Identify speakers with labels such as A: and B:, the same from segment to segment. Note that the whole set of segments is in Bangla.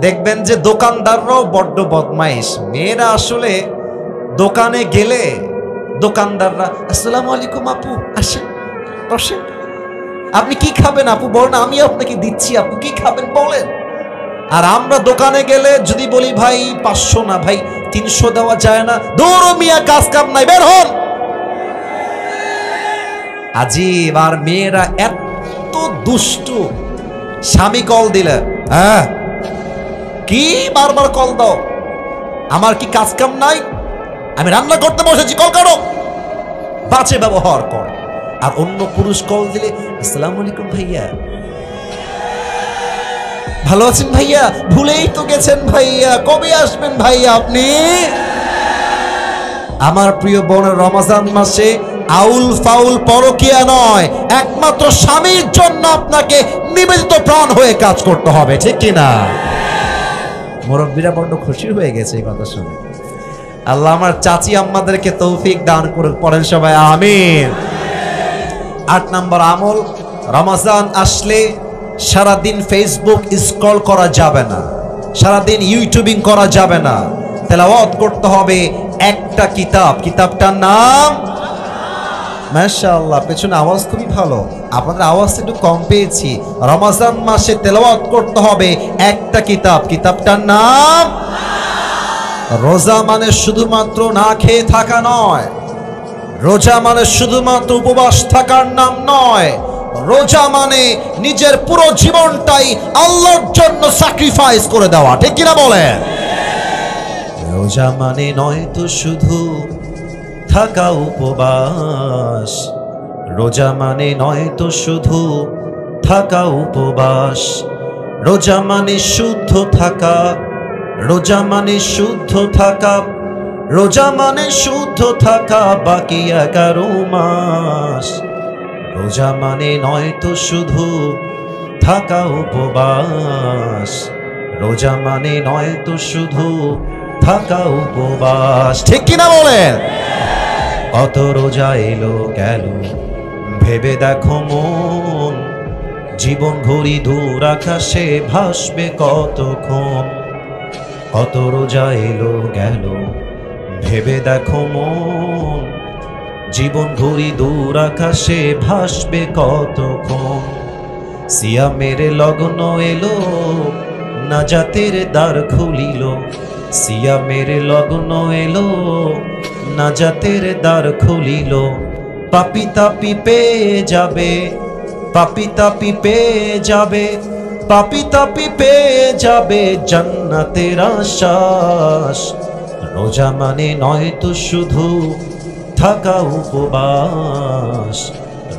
A: দেখবেন যে দোকানদাররাও বড্ড বদমাইশ। মেয়েরা আসলে দোকানে গেলে দোকানদাররা আসসালামু আলাইকুম আপু, আসেন বসেন, আপনি কি খাবেন আপু বলেন, আমি আপনাকে দিচ্ছি, আপু কি খাবেন বলেন। আর আমরা দোকানে গেলে যদি বলি ভাই 500 না ভাই 300 দেওয়া যায় না, দৌড়ো মিয়া, কাজ কাম নাই, বের হন। আজিব। আর মেয়েরা এত দুষ্টু, স্বামী কল দিলে হ্যাঁ কি বারবার কল দাও, আমার কি কাজ কাম নাই, আমি রান্না করতে বসেছি, কল করো, বাজে ব্যবহার কর। আর অন্য পুরুষ কল দিলে আসসালামু আলাইকুম ভাইয়া, ভালো আছেন ভাইয়া, ভুলেই তো গেছেন ভাইয়া, কবে আসবেন ভাইয়া আপনি। আমার প্রিয় বোনের, রমজান মাসে আউল ফাউল পরকিয়া নয়, একমাত্র স্বামীর জন্য আপনাকে নিবেদিত প্রাণ হয়ে কাজ করতে হবে, ঠিক কিনা? মুরব্বীরা বড্ড খুশি হয়ে গেছে এই কথা শুনে। আল্লাহ আমার চাচি আম্মাদেরকে তৌফিক দান করুন, পড়েন সবাই আমিন। 8 নম্বর আমল, রমজান আসলে সারাদিন ফেসবুক স্ক্রল করা যাবে না, সারাদিন ইউটিউবিং করা যাবে না, তেলাওয়াত করতে হবে একটা কিতাব, কিতাবটার নাম মাশাআল্লাহ। পেছনে আওয়াজ খুবই ভালো, আপনাদের আওয়াজ একটু কম পেয়েছি। রমজান মাসে তেলাওয়াত করতে হবে একটা কিতাব, কিতাবটার নাম। রোজা মানে শুধুমাত্র না খেয়ে থাকা নয়, রোজা মানে শুধুমাত্র উপবাস থাকার নাম নয়, রোজা মানে নিজের পুরো জীবনটাই আল্লাহর জন্য স্যাক্রিফাইস করে দেওয়া, ঠিক কিনা বলেন? রোজা মানে নয় তো শুধু থাকা উপবাস, রোজা মানে নয় তো শুধু থাকা উপবাস, রোজা মানে শুদ্ধ থাকা, রোজা মানে শুদ্ধ থাকা, রোজা মানে শুদ্ধ থাকা বাকি 11 মাস। রোজা মানে নয় তো শুধু থাকা উপবাস, রোজা মানে নয় তো শুধু থাকা উপবাস, ঠিক কিনা বলেন? কত রোজা এলো গেল ভেবে দেখো মন, জীবন ঘড়ি দূর আকাশে ভাসবে কতক্ষণ। কত রোজা এলো গেল ভেবে দেখো মন, জীবন ঘড়ি দূর আকাশে ভাসবে কতক্ষণ। সিয়ামের লগ্ন এলো নাজাতের দ্বার খুলিল, সিয়ামের লগ্ন এলো নাজাতের দ্বার খুলিল। পাপি তাপি পেয়ে যাবে, পাপি তাপি পেয়ে যাবে, পাপি তাপি পেয়ে যাবে জান্নাতের আশ্বাস। রোজা মানে নয় তো শুধু থাকা উপবাস,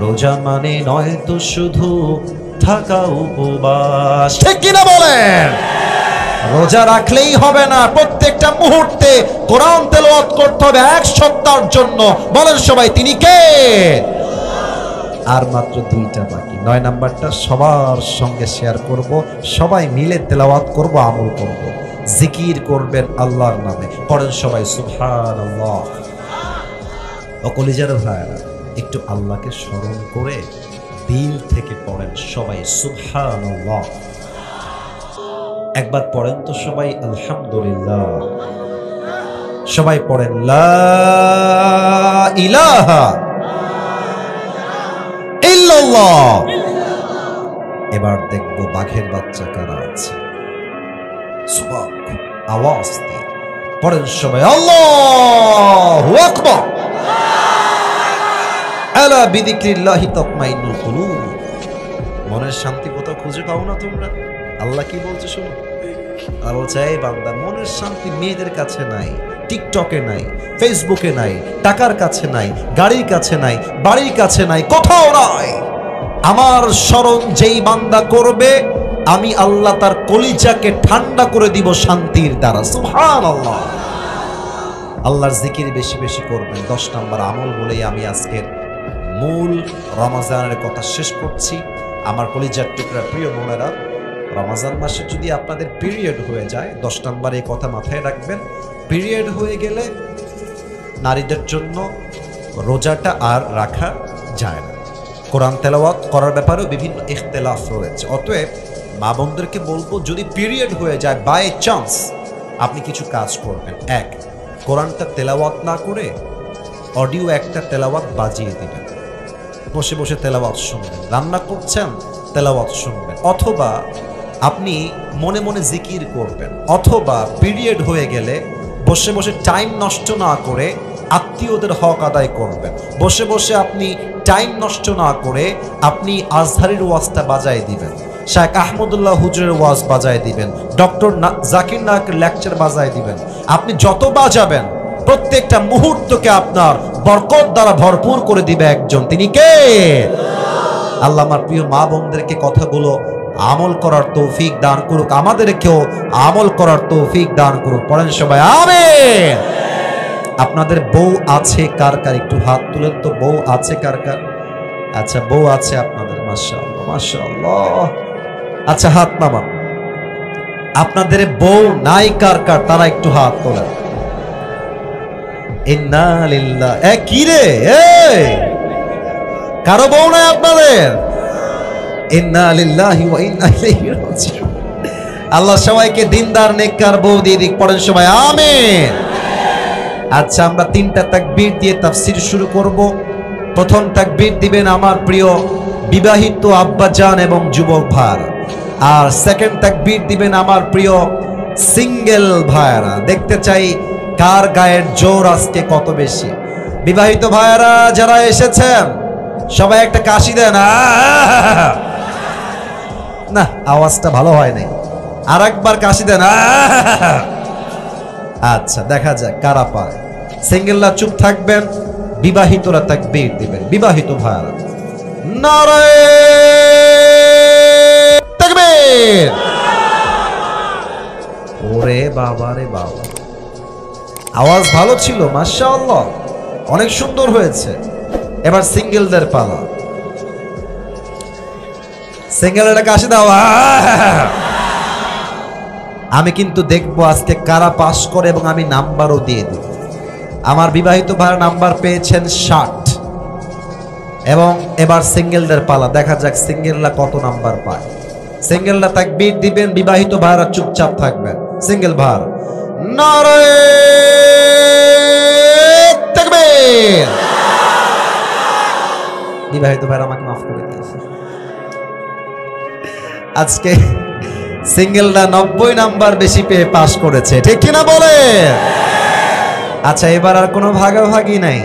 A: রোজা মানে নয় তো শুধু থাকা উপবাস, ঠিক কিনা বলেন? রোজা রাখলেই হবে না, প্রত্যেকটা মুহূর্তে কোরআন তেলাওয়াত করতে হবে 1 সপ্তাহের জন্য। বলেন সবাই তিনি কে? আর মাত্র 2টা বাকি, 9 নাম্বারটা সবার সঙ্গে শেয়ার করব, সবাই মিলে তেলাওয়াত করব, আমল করব, জিকির করবেন আল্লাহর নামে। পড়েন সবাই সুবহানাল্লাহ। ও কলিজার ভাইরা, একটু আল্লাহকে স্মরণ করে দিল থেকে পড়েন সবাই সুবহানাল্লাহ। একবার পড়েন তো সবাই আলহামদুলিল্লাহ। সবাই পড়েন লা ইলাহা ইল্লাল্লাহ। এবার দেখবো বাঘের বাচ্চা কারা আছে। সুবহান, আওয়াজ দিয়ে পড়েন সবাই আল্লাহু আকবার। আলা বিযিকরিল্লাহি তাতমাইন্নুল কুলুব। মনের শান্তি কোথাও খুঁজে পাও না তোমরা? আল্লাহ কি বলছে শুনো, আর বলছে এই বান্দা, মনের শান্তি মেয়েদের কাছে নাই, টিকটকে নাই, ফেসবুকে নাই, টাকার কাছে নাই, গাড়ির কাছে নাই, বাড়ির কাছে নাই, কোথাও নাই। আমার স্মরণ যেই বান্দা করবে, আমি আল্লাহ তার কলিজাকে ঠান্ডা করে দিব শান্তির দ্বারা। সুবহানাল্লাহ। আল্লাহর জিকির বেশি বেশি করবেন। 10 নম্বর আমল বলেই আমি আজকের মূল রমজানের কথা শেষ করছি। আমার কলিজার টুকরা প্রিয় বোনেরা, রমজান মাসে যদি আপনাদের পিরিয়ড হয়ে যায়, 10 নম্বর এই কথা মাথায় রাখবেন, পিরিয়ড হয়ে গেলে নারীদের জন্য রোজাটা আর রাখা যায় না। কোরআন তেলাওয়াত করার ব্যাপারেও বিভিন্ন ইখতিলাফ রয়েছে। অতএব মা বোনদেরকে বলবো, যদি পিরিয়ড হয়ে যায় বাই চান্স, আপনি কিছু কাজ করবেন। এক, কোরআনটা তেলাওয়াত না করে অডিও একটা তেলাওয়াত বাজিয়ে দিবেন, বসে বসে তেলাওয়াত শুনবেন। রান্না করছেন, তেলাওয়াত শুনবেন। অথবা আপনি মনে মনে জিকির করবেন। অথবা পিরিয়ড হয়ে গেলে বসে বসে টাইম নষ্ট না করে আত্মীয়দের হক আদায় করবেন। বসে বসে আপনি টাইম নষ্ট না করে আপনি আজহারের ওয়াজটা বাজায় দিবেন, শায়েখ আহমদুল্লাহ হুজুরের ওয়াজ বাজায় দিবেন, ডক্টর জাকির নায়কের লেকচার বাজায় দিবেন। আপনি যত বাজাবেন প্রত্যেকটা মুহূর্তকে আপনার বরকত দ্বারা ভরপুর করে দিবে একজন, তিনি কে? আল্লাহ আমার প্রিয় মা বোনদেরকে কথাগুলো আমল করার তৌফিক দান করুক, আমাদেরকেও আমল করার তৌফিক দান করুক। পড়েন সবাই আমিন। আপনাদের বউ আছে কার কার? একটু হাত তুলেন তো, বউ আছে কার কার? আচ্ছা, বউ আছে আপনাদের, মাশাআল্লাহ মাশাআল্লাহ। আচ্ছা, হাত নামান। আপনাদের বউ নাই কার কার? তারা একটু হাত তোলেন। ইন্না লিল্লাহ। কি রে, কারো বউ নাই আপনাদের? ইন্না লিল্লাহি ওয়া ইন্না ইলাইহি রাজিউন। আল্লাহ সবাইকে দিনদার নেককার বউ দিয়ে দিক। পড়েন সবাই আমিন। আচ্ছা, আমরা 3টা তাকবীর দিয়ে তাফসীর শুরু করব। প্রথম তাকবীর দিবেন আমার প্রিয় বিবাহিত আব্বাজান এবং যুবক ভাইরা, আর সেকেন্ড তাকবীর দিবেন আমার প্রিয় সিঙ্গেল ভাইরা। দেখতে চাই কার গায়ের জোর আজকে কত বেশি। বিবাহিত ভাইরা যারা এসেছেন সবাই একটা কাশি দেন। না, আওয়াজটা ভালো হয় নাই, আর একবার কাশি দেন। আচ্ছা, দেখা যাক কারা পারে। সিঙ্গেলরা চুপ থাকবেন, বিবাহিতরা তাকবীর দিবেন। বিবাহিত ভাইরা নারে তাকবীর। ওরে বাবা রে বাবা, আওয়াজ ভালো ছিল, মাশাআল্লাহ, অনেক সুন্দর হয়েছে। এবার সিঙ্গেলদের পালা। সিঙ্গেলরা কাশি দাও। আমি কিন্তু দেখবো আজকে কারা পাস করে এবং আমি নাম্বারও দিয়ে দিব। আমার বিবাহিত ভাইরা নাম্বার পেয়েছেন 60, এবং এবার সিঙ্গেলদের পালা। দেখা যাক সিঙ্গেলরা কত নাম্বার পায়। সিঙ্গেলরা তাকবীর দিবেন, বিবাহিত ভাইরা চুপচাপ থাকবেন। সিঙ্গেল ভাইরা নারে তাকবীর। বিবাহিত ভাইরা আমাকে মাফ করে দিয়েছে। আজকে সিঙ্গেলরা 90 নাম্বার বেশি পেয়ে পাস করেছে, ঠিক কিনা বলে? আচ্ছা, এবার আর কোনো ভাগাভাগি নাই।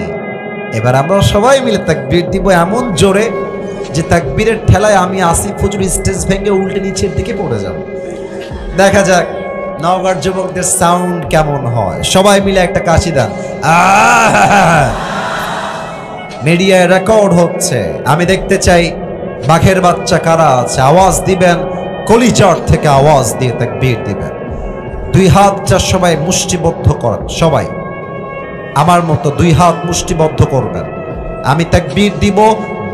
A: এবার আমরা সবাই মিলে তাকবীর দিব এমন জোরে যে তাকবীরের ঠেলায় আমি আসিফ হুজুর স্টেজ ভেঙে উল্টে নিচের দিকে পড়ে যাব। দেখা যাক নওগাঁর যুবকদের সাউন্ড কেমন হয়। সবাই মিলে একটা কাশি দেন। মিডিয়ায় রেকর্ড হচ্ছে, আমি দেখতে চাই বাঘের বাচ্চা কারা আছে। আওয়াজ দিবেন, কলিচর থেকে আওয়াজ দিয়ে তাকবীর দিবেন। 2 হাতটা সবাই মুষ্টিবদ্ধ করেন। সবাই আমার মতো 2 হাত মুষ্টিবদ্ধ করবেন। আমি তাকবীর দিব,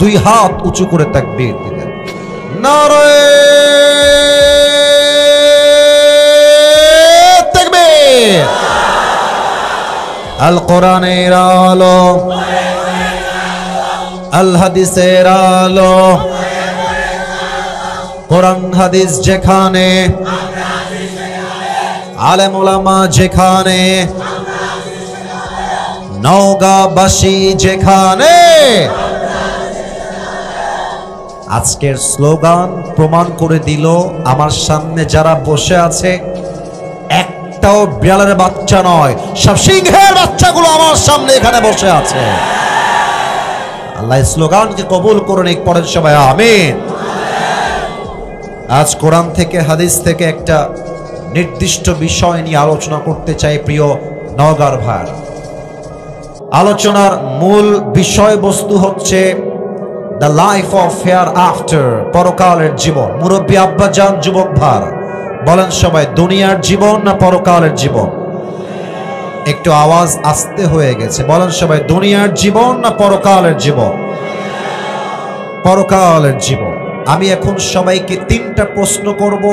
A: 2 হাত উঁচু করে তাকবীর দিবেন। নারে তাকবীর। আল কোরআনের আলো, আল হাদিসের আলো, কোরআন হাদিস যেখানে, আলেম ওলামা যেখানে, নওগাঁবাসী যেখানে। আজকের স্লোগান প্রমাণ করে দিল আমার সামনে যারা বসে আছে একটাও বিড়ালের বাচ্চা নয়, সব সিংহের বাচ্চাগুলো আমার সামনে এখানে বসে আছে। আল্লাহ স্লোগানকে কবুল করে নিক। পড়েন সবাই আমিন। আজ কোরআন থেকে হাদিস থেকে একটা নির্দিষ্ট বিষয় নিয়ে আলোচনা করতে চাই প্রিয় নওগাঁর ভাই। আলোচনার মূল বিষয়বস্তু হচ্ছে the life of hair after, পরকালের জীবন। মুরব্বী আব্বাজান, যুবক ভাই বলেন সবাই, দুনিয়ার জীবন না পরকালের জীবন? একটু আওয়াজ আস্তে হয়ে গেছে, বলেন সবাই, দুনিয়ার জীবন না পরকালের জীবন? পরকালের জীবন। আমি এখন সবাইকে 3টা প্রশ্ন করব,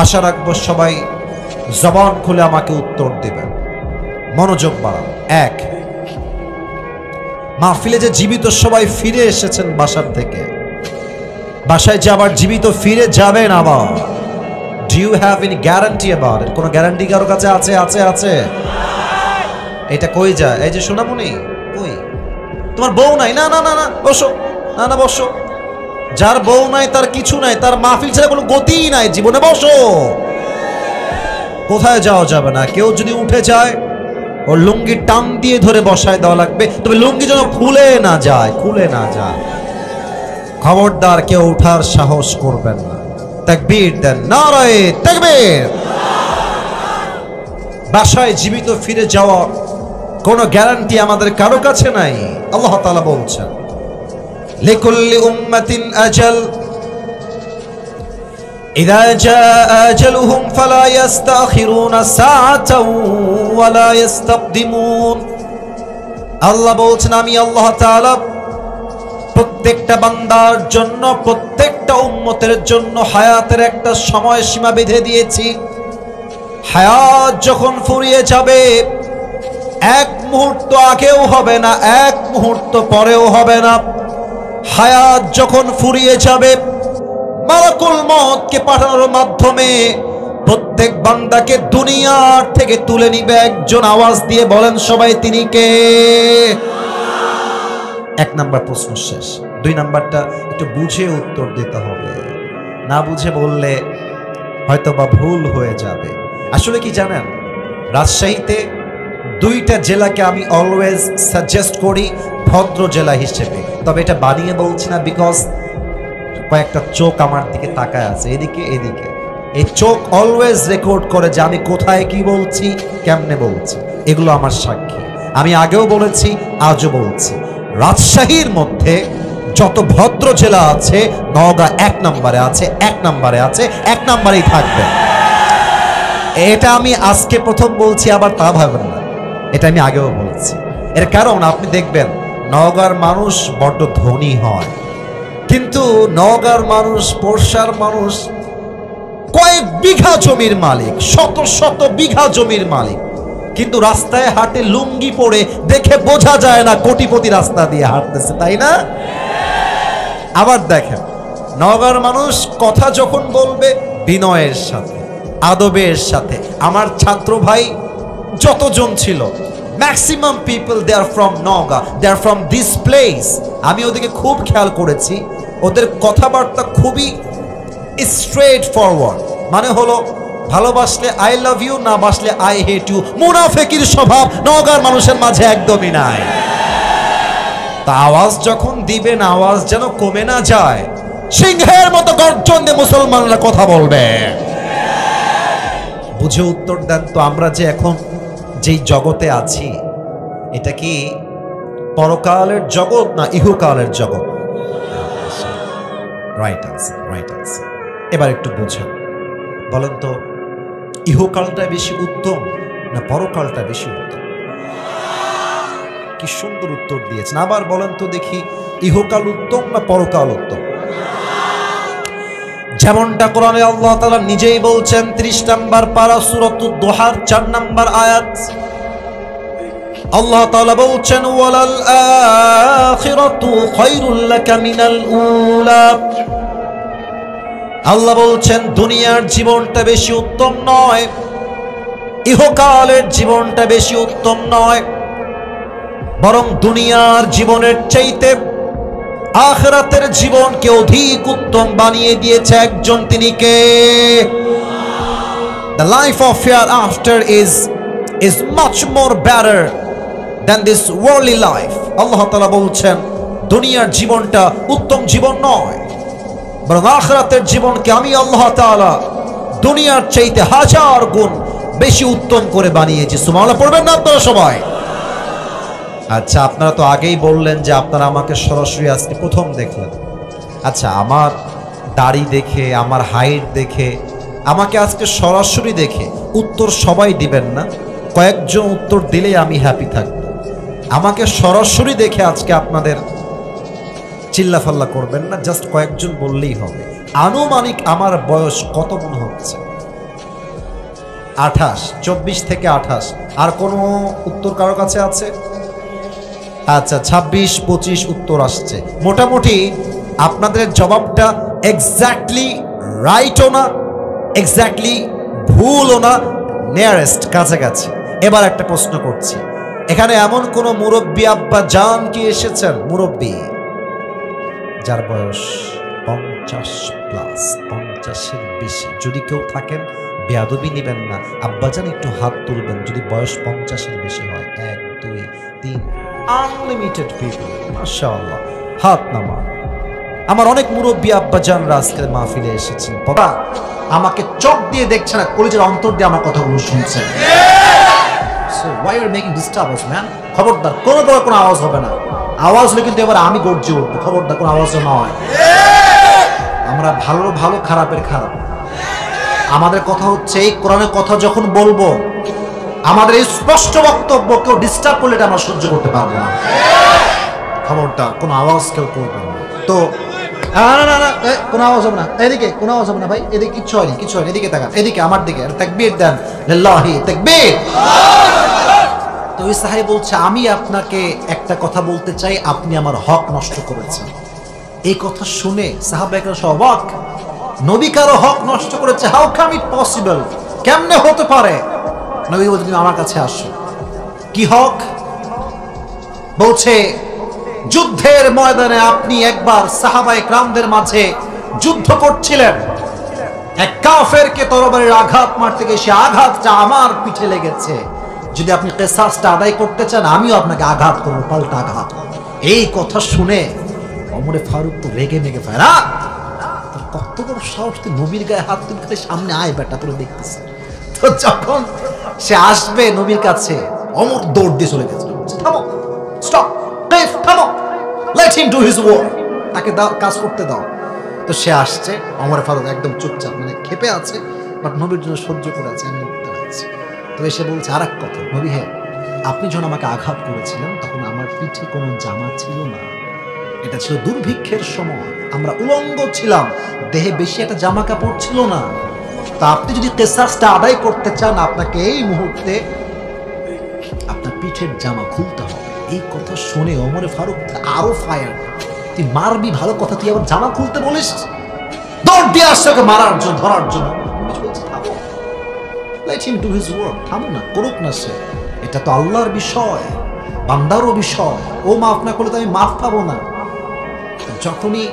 A: আশা রাখবো সবাই জবান খুলে আমাকে উত্তর দেবেন। মনোযোগ বাড়ান। 1, মাহফিলে যে জীবিত সবাই ফিরে এসেছেন বাসার থেকে, বাসায় যে আবার জীবিত ফিরে যাবেন আবার। Do you have any guarantee about it? কোনো গ্যারান্টি কারো কাছে আছে? আছে আছে। এটা কই যায়? এই যে সোনামণি, কই তোমার বউ নাই? না না না না, বসো, না না বসো। যার বউ নাই তার কিছু নাই, তার মাহফিল ছাড়া কোনো গতিই নাই জীবনে, বসো। কোথায় যাওয়া যাবে না। কেউ যদি উঠে যায় ওর লুঙ্গি টান দিয়ে ধরে বসায় দেওয়া লাগবে, তবে লুঙ্গি যেন খুলে না যায়, খুলে না যায়। খবরদার কেউ উঠার সাহস করবেন না। তাকবীর দেন, নারায়ে তাকবীর। বাসায় জীবিত ফিরে যাওয়া কোনো গ্যারান্টি আমাদের কারো কাছে নাই। আল্লাহ তাআলা বলছেন, লিকুল্লি উম্মাতিন আজাল ইযা জাআ আজালুহুম ফালা ইস্তাখিরুনা সাআতাও ওয়ালা ইস্তাকদিমুন। আল্লাহ বলছেন, আমি আল্লাহ তাআলা প্রত্যেকটা বান্দার জন্য, প্রত্যেকটা উম্মতের জন্য হায়াতের একটা সময় সীমা বেঁধে দিয়েছি। হায়াত যখন ফুরিয়ে যাবে, এক মুহূর্ত আগেও হবে না, এক মুহূর্ত পরেও হবে না। হায়াত যখন ফুরিয়ে যাবে, মালাকুল মউতকে পাঠানোর মাধ্যমে প্রত্যেক বান্দাকে দুনিয়ার থেকে তুলে নিবে একজন। আওয়াজ দিয়ে বলেন সবাই, তিনি কে? এক নাম্বার প্রশ্ন শেষ। দুই নাম্বারটা একটু বুঝে উত্তর দিতে হবে, না বুঝে বললে হয়তো বা ভুল হয়ে যাবে। আসলে কি জানেন, রাজশাহীতে দুইটা জেলাকে আমি অলওয়েজ সাজেস্ট করি ভদ্র জেলা হিসেবে। তবে এটা বানিয়ে বলছি না, বিকজ কয়েকটা চোখ আমার দিকে তাকায় আছে, এদিকে এদিকে। এই চোখ অলওয়েজ রেকর্ড করে যে আমি কোথায় কি বলছি, কেমনে বলছি। এগুলো আমার সাক্ষী। আমি আগেও বলেছি, আজও বলছি, রাজশাহীর মধ্যে যত ভদ্র জেলা আছে, নওগাঁ এক নম্বরে আছে, এক নম্বরে আছে, এক নম্বরেই থাকবে। এটা আমি আজকে প্রথম বলছি, আবার তা ভাবেন না, এটা আমি আগেও বলেছি। এর কারণ আপনি দেখবেন নওগাঁর মানুষ বড্ড ধনী হয়, কিন্তু নওগাঁর মানুষ, পোরশার মানুষ কয়েক বিঘা জমির মালিক, শত শত বিঘা জমির মালিক, কিন্তু রাস্তায় হাঁটে লুঙ্গি পরে, দেখে বোঝা যায় না কোটিপতি রাস্তা দিয়ে হাঁটতেছে, তাই না? আবার দেখেন নওগাঁর মানুষ কথা যখন বলবে বিনয়ের সাথে, আদবের সাথে। আমার ছাত্র ভাই যতজন ছিল, maximum people they are from Naogaon, they are from this place. আমি ওদেরকে খুব খেয়াল করেছি, ওদের কথাবার্তা খুবই স্ট্রেট ফরওয়ার্ড। মানে হলো ভালোবাসলে আই লাভ ইউ, না বাসলে আই হেট ইউ। মুনাফিকের স্বভাব নওগাঁর মানুষের মাঝে একদমই নাই। তা আওয়াজ যখন দিবেন, আওয়াজ যেন কমে না যায়, সিংহের মতো গর্জন দিয়ে মুসলমানরা কথা বলবে। বুঝে উত্তর দেন তো, আমরা যে এখন যেই জগতে আছি, এটা কি পরকালের জগৎ না ইহকালের জগৎ? Right answer, right answer. এবার একটু বুঝেন, বলেন তো, ইহকালটা বেশি উত্তম না পরকালটা বেশি উত্তম? কি সুন্দর উত্তর দিয়েছেন। আবার বলেন তো দেখি, ইহকাল উত্তম না পরকাল উত্তম? যেমনটা কোরআনে আল্লাহ তাআলা নিজেই বলছেন, 30 নম্বর পারা সূরাতুদ দুহার 4 নম্বর আয়াত। আল্লাহ তাআলা বলছেন, ওয়ালাল আখিরাতু খায়রুল লাকা মিনাল উলা। আল্লাহ বলছেন দুনিয়ার জীবনটা বেশি উত্তম নয়, ইহকালের জীবনটা বেশি উত্তম নয়, বরং দুনিয়ার জীবনের চাইতে আখিরাতের জীবনকে অধিক উত্তম বানিয়ে দিয়েছে একজন, তিনি কে? The life of hereafter is much more better than this worldly life. আল্লাহ তাআলা বলছেন দুনিয়ার জীবনটা উত্তম জীবন নয়, বরং আখিরাতের জীবনকে আমি আল্লাহ তাআলা দুনিয়ার চাইতে 1000 গুণ বেশি উত্তম করে বানিয়েছি। সুবহানাল্লাহ পড়বেন না আপনারা সবাই? আচ্ছা, আপনারা তো আগেই বললেন যে আপনারা আমাকে সরাসরি আজকে প্রথম দেখলেন। আচ্ছা, আমার দাড়ি দেখে, আমার হাইট দেখে, আমাকে আজকে সরাসরি দেখে উত্তর সবাই দিবেন না, কয়েকজন উত্তর দিলেই আমি হ্যাপি থাকব। আমাকে সরাসরি দেখে আজকে আপনাদের চিল্লাফাল্লা করবেন না, জাস্ট কয়েকজন বললেই হবে। আনুমানিক আমার বয়স কত মনে হচ্ছে? 28, 24 থেকে 28। আর কোনো উত্তর কারো কাছে আছে? আচ্ছা, 26, 25 উত্তর আসছে। মোটামুটি আপনাদের জবাবটা এক্স্যাক্টলি রাইটও না, এক্স্যাক্টলি ভুলও না, নিয়ারেস্ট কাছাকাছি। এবার একটা প্রশ্ন করছি, এখানে এমন কোন মুরব্বী আব্বা জান কি এসেছেন, মুরব্বী যার বয়স 50+, 50-এর বেশি? যদি কেউ থাকেন বেয়াদবি নিবেন না, আব্বাজান একটু হাত তুলবেন যদি বয়স 50-এর বেশি হয়। 1, 2, 3, আনলিমিটেড পিপল, মাশাআল্লাহ, হাত নামা। আমার অনেক মুরব্বী আব্বাজানরা আজকের মাহফিলে এসেছেন, বাবা আমাকে চোখ দিয়ে দেখছে না, কলিজার অন্তর দিয়ে আমার কথাগুলো শুনছে। So why are you making disturbance, man? খবরদার কোনো আওয়াজ হবে না। আওয়াজ হলে কিন্তু এবার আমি গর্জে উঠবো, খবরদার কোনো আওয়াজ না হয়। আমরা ভালো ভালো, খারাপের খারাপ। আমাদের কথা হচ্ছে এই কোরআনের কথা যখন বলবো, আমাদের এই স্পষ্ট বক্তব্য কেউ ডিস্টার্ব করলে এটা আমরা সহ্য করতে পারবো না। খবরদার কোনো আওয়াজ কেউ করবে না। তো না কোনো আওয়াজ হবে না, এদিকে কোনো আওয়াজ হবে না ভাই, এদিকে কিচ্ছু হয়নি, কিছু হয়নি, এদিকে তাকান, এদিকে আমার দিকে, তাকবীর দেন, লিল্লাহি তাকবীর। তো ওই সাহাবী বলছে, আমি আপনাকে একটা কথা বলতে চাই, আপনি আমার হক নষ্ট করেছেন। এই কথা শুনে সাহাবায়ে সব অবাক, নবী কারো হক নষ্ট করেছে? হাউ কাম ইট পসিবল, কেমনে হতে পারে? নবী বলছেন, তুমি আমার কাছে আসো। কি হক? বলছে, যুদ্ধের ময়দানে আপনি একবার সাহাবায়ে কেরামদের মাঝে যুদ্ধ করছিলেন, এক কাফেরকে তরবারির আঘাত মারতে গিয়ে সে আঘাতটা আমার পিঠে লেগেছে, যদি আপনি কিসাসটা আদায় করতে চান আমিও আপনাকে আঘাত করব, পাল্টা আঘাত। এই কথা শুনে ওমরে ফারুক তো রেগে মেগে ফেরা, তোর কত বড় সাহস, তুই নবীর গায়ে হাত তুলতে, সামনে আয় বেটা, তোর দেখতেছে। তো যখন সে আসবে নবীর কাছে, ওমর দৌড় দিয়ে চলে গেছে, থামো, স্টপ, থামো, let him do his work, তাকে দাও, কাজ করতে দাও। তো সে আসছে, ওমর ফারুক একদম চুপচাপ, মানে ক্ষেপে আছে, বাট নবীর জন্য সহ্য করে আছে, আমি উঠতে পারছি। তো এসে বলছে আর এক কথা, নবী হ্যাঁ, আপনি যখন আমাকে আঘাত করেছিলেন তখন আমার পিঠে কোনো জামা ছিল না, এটা ছিল দুর্ভিক্ষের সময়, আমরা উলঙ্গ ছিলাম, দেহে বেশি একটা জামা কাপড় ছিল না। তা আপনি যদি কিসাসটা আদায় করতে চান, আপনাকে এই মুহূর্তে আপনার পিঠের জামা খুলতে হবে। এই কথা শুনে ওমরে ফারুক আরো ফায়ার, তুই মারবি ভালো কথা, তুই আবার জামা খুলতে বলিস? দৌড় দিয়ে আসছে ওকে মারার জন্য, ধরার জন্য। Let him do his work, থামো না, করুক না সে, এটা তো আল্লাহর বিষয়, বান্দারও বিষয়, ও মাফ না করলে তো আমি মাফ পাবো না। যখনই,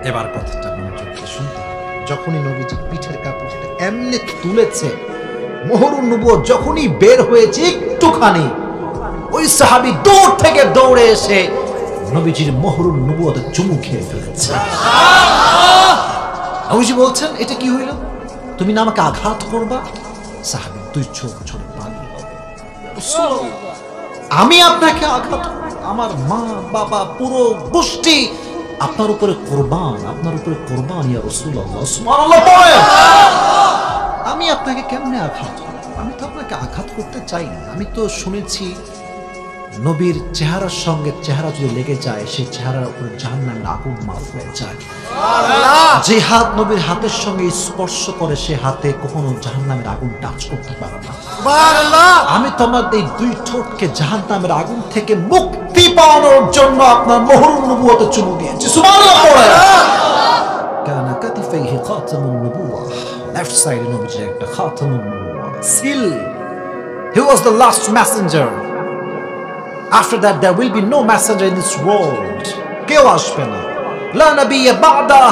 A: এবার কথাটা মনোযোগ দিয়ে শুনতে হবে, যখনই নবীজি পিঠের কাপড়টা এমনি তুলেছে, মুহরুন নবুয়ত যখনই বের হয়েছে একটুখানি, ওই সাহাবী দূর থেকে দৌড়ে এসে নবীজির মুহরুন নবুয়তে চুমু খেয়ে ফেলেছে। নবীজি বলছেন, এটা কি হইল? তুমি না আমাকে আঘাত করবা? সাহাবী দুই চোখ ছোট পানি, আমি আপনাকে আঘাত, আমার মা বাবা পুরো গোষ্ঠী আপনার উপরে কোরবান, আপনার উপরে কোরবান, ইয়া রাসূলুল্লাহ, সুবহানাল্লাহ বলেন। আমি আপনাকে কেমনে আঘাত? আমি তো আপনাকে আঘাত করতে চাই না। আমি তো শুনেছি নবীর চেহারার সঙ্গে চেহারা যদি লেগে যায়, সেই চেহারার উপরে জাহান্নামের আগুন মাফ হয়ে যায়। যে হাত নবীর হাতের সঙ্গে স্পর্শ করে, সে হাতে কখনো জাহান্নামের আগুন টাচ করতে পারে না। আমি তোমার এই দুই ঠোঁটকে জাহান্নামের আগুন থেকে মুক্তি পাওয়ানোর জন্য আপনার মুহরুন নবুয়তে চুমু দিয়েছি। সুবহানাল্লাহ পড়ে। কানা কাতিফাইহি খাতামুন নবুওয়াহ, লেফট সাইডে নবীজির একটা খাতামুন নবুওয়াহ seal. He was the last messenger. After that there will be no messenger in this world. কেউ আসবে না, লা নবিয়্যা বা'দা,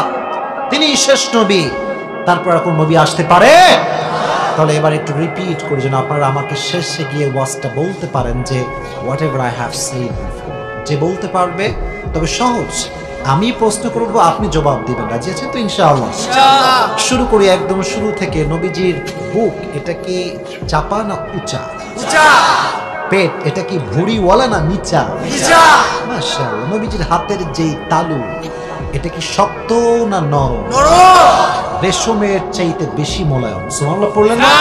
A: তিনি শেষ নবী, তারপর কোন নবী আসতে পারে? তাহলে এবার একটু রিপিট করে যেন আপনারা আমাকে শেষে গিয়ে ওয়াজটা বলতে পারেন যে whatever I have said before, যে বলতে পারবে। তবে সহজ, আমি প্রশ্ন করব, আপনি জবাব দিবেন, রাজি আছেন তো? ইনশাআল্লাহ। শুরু করি একদম শুরু থেকে। নবীজির বুক এটা কি চাপা না উঁচা? উঁচা। পেট এটা কি ভুঁড়িওয়ালা না নিচা? নিচা। মাশাআল্লাহ। নবীজির হাতের যেই তালু এটা কি শক্ত না নরম? নরম। রেশমের চাইতে বেশি মোলায়েম। সুবহানাল্লাহ পড়লেন না?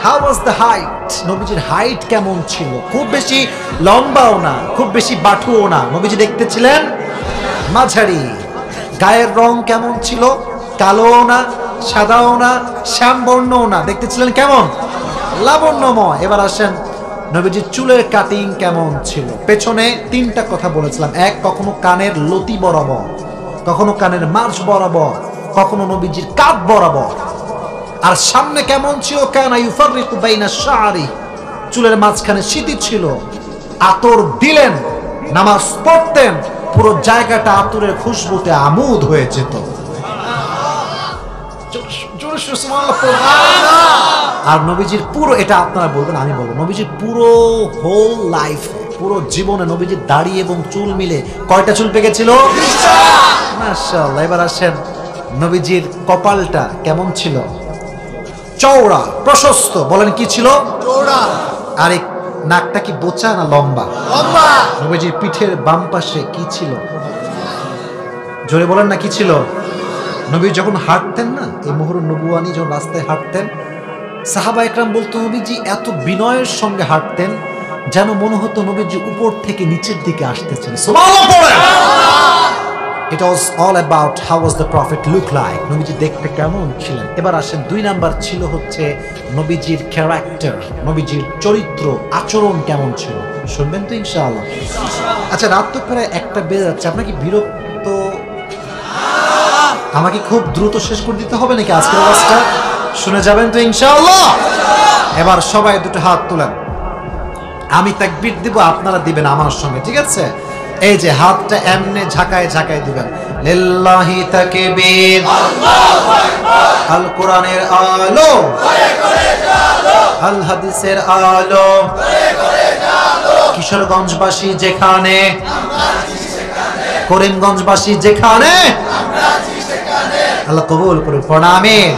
A: How was the height? নবীজির হাইট কেমন ছিল? খুব বেশি লম্বাও না, খুব বেশি বাটুও না, নবীজি দেখতে ছিলেন মাঝারি। গায়ের রং কেমন ছিল? কালোও না, সাদাও না, শ্যামবর্ণও না, দেখতে ছিলেন কেমন? লাবণ্যময়। এবার আসেন, নবীজির চুলের কাটিং কেমন ছিল? পেছনে তিনটা কথা বলেছিলাম। এক, কখনো কানের লতি বরাবর, কখনো কানের মাঝ বরাবর, কখনো নবীজির কাঁধ বরাবর। আর সামনে কেমন ছিল, কানা ইউফাররিকু বাইনা শা'রি, চুলের মাঝখানে সিঁথি ছিল। আতর দিলেন, নামাজ পড়তেন, পুরো জায়গাটা আতরের খুশবুতে আমোদ হয়ে যেত। আর নবীজির পুরো, এটা আপনারা বলবেন আমি বলবো, নবীজির পুরো হোল লাইফ, পুরো জীবনে নবীজির দাড়ি এবং চুল মিলে কয়টা চুল পেকেছিল? মাশাআল্লাহ। এবার আসেন, নবীজির কপালটা কেমন ছিল? চওড়া, প্রশস্ত। বলেন কি ছিল?
B: চওড়া।
A: আর এই নাকটা কি বোচা না লম্বা?
B: লম্বা।
A: নবীজির পিঠের বাম পাশে কি ছিল? জোরে বলেন না, কি ছিল? নবী যখন হাঁটতেন না, এই মুহূর্তে নবুয়ানি যখন রাস্তায় হাঁটতেন, সাহাবা একরাম বলতো নবীজি এত বিনয়ের সঙ্গে হাঁটতেন যেন মনে হতো নবীজি উপর থেকে নিচের দিকে আসতেছেন। সুবহানাল্লাহ পড়েন। It was all about how was the prophet look like, নবীজি দেখতে কেমন ছিলেন। এবার আসেন, 2 নাম্বার ছিল হচ্ছে নবীজির ক্যারেক্টার, নবীজির চরিত্র, আচরণ কেমন ছিল। শুনবেন তো ইনশাআল্লাহ? আচ্ছা, রাত তো প্রায় 1টা বেজে যাচ্ছে, আপনার কি বিরক্ত? আমাকে খুব দ্রুত শেষ করে দিতে হবে নাকি আজকের ওয়াজটা? শুনে যাবেন তো ইনশাআল্লাহ? এবার সবাই দুটো হাত তোলেন, আমি তাকবীর দিব, আপনারা দিবেন আমার সঙ্গে, ঠিক আছে? এই যে হাতটা এমনে ঝাঁকায় ঝাঁকায় দিবেন, লিল্লাহি তাকবীর, আল্লাহু আকবার, আল কোরআনের আলো করে করে জালো, আল হাদিসের আলো করে করে জালো, কিশোরগঞ্জবাসী যেখানে আমরা আছি সেখানে, করিমগঞ্জবাসী যেখানে আমরা আছি সেখানে, আল্লাহ কবুল করুন, আমিন।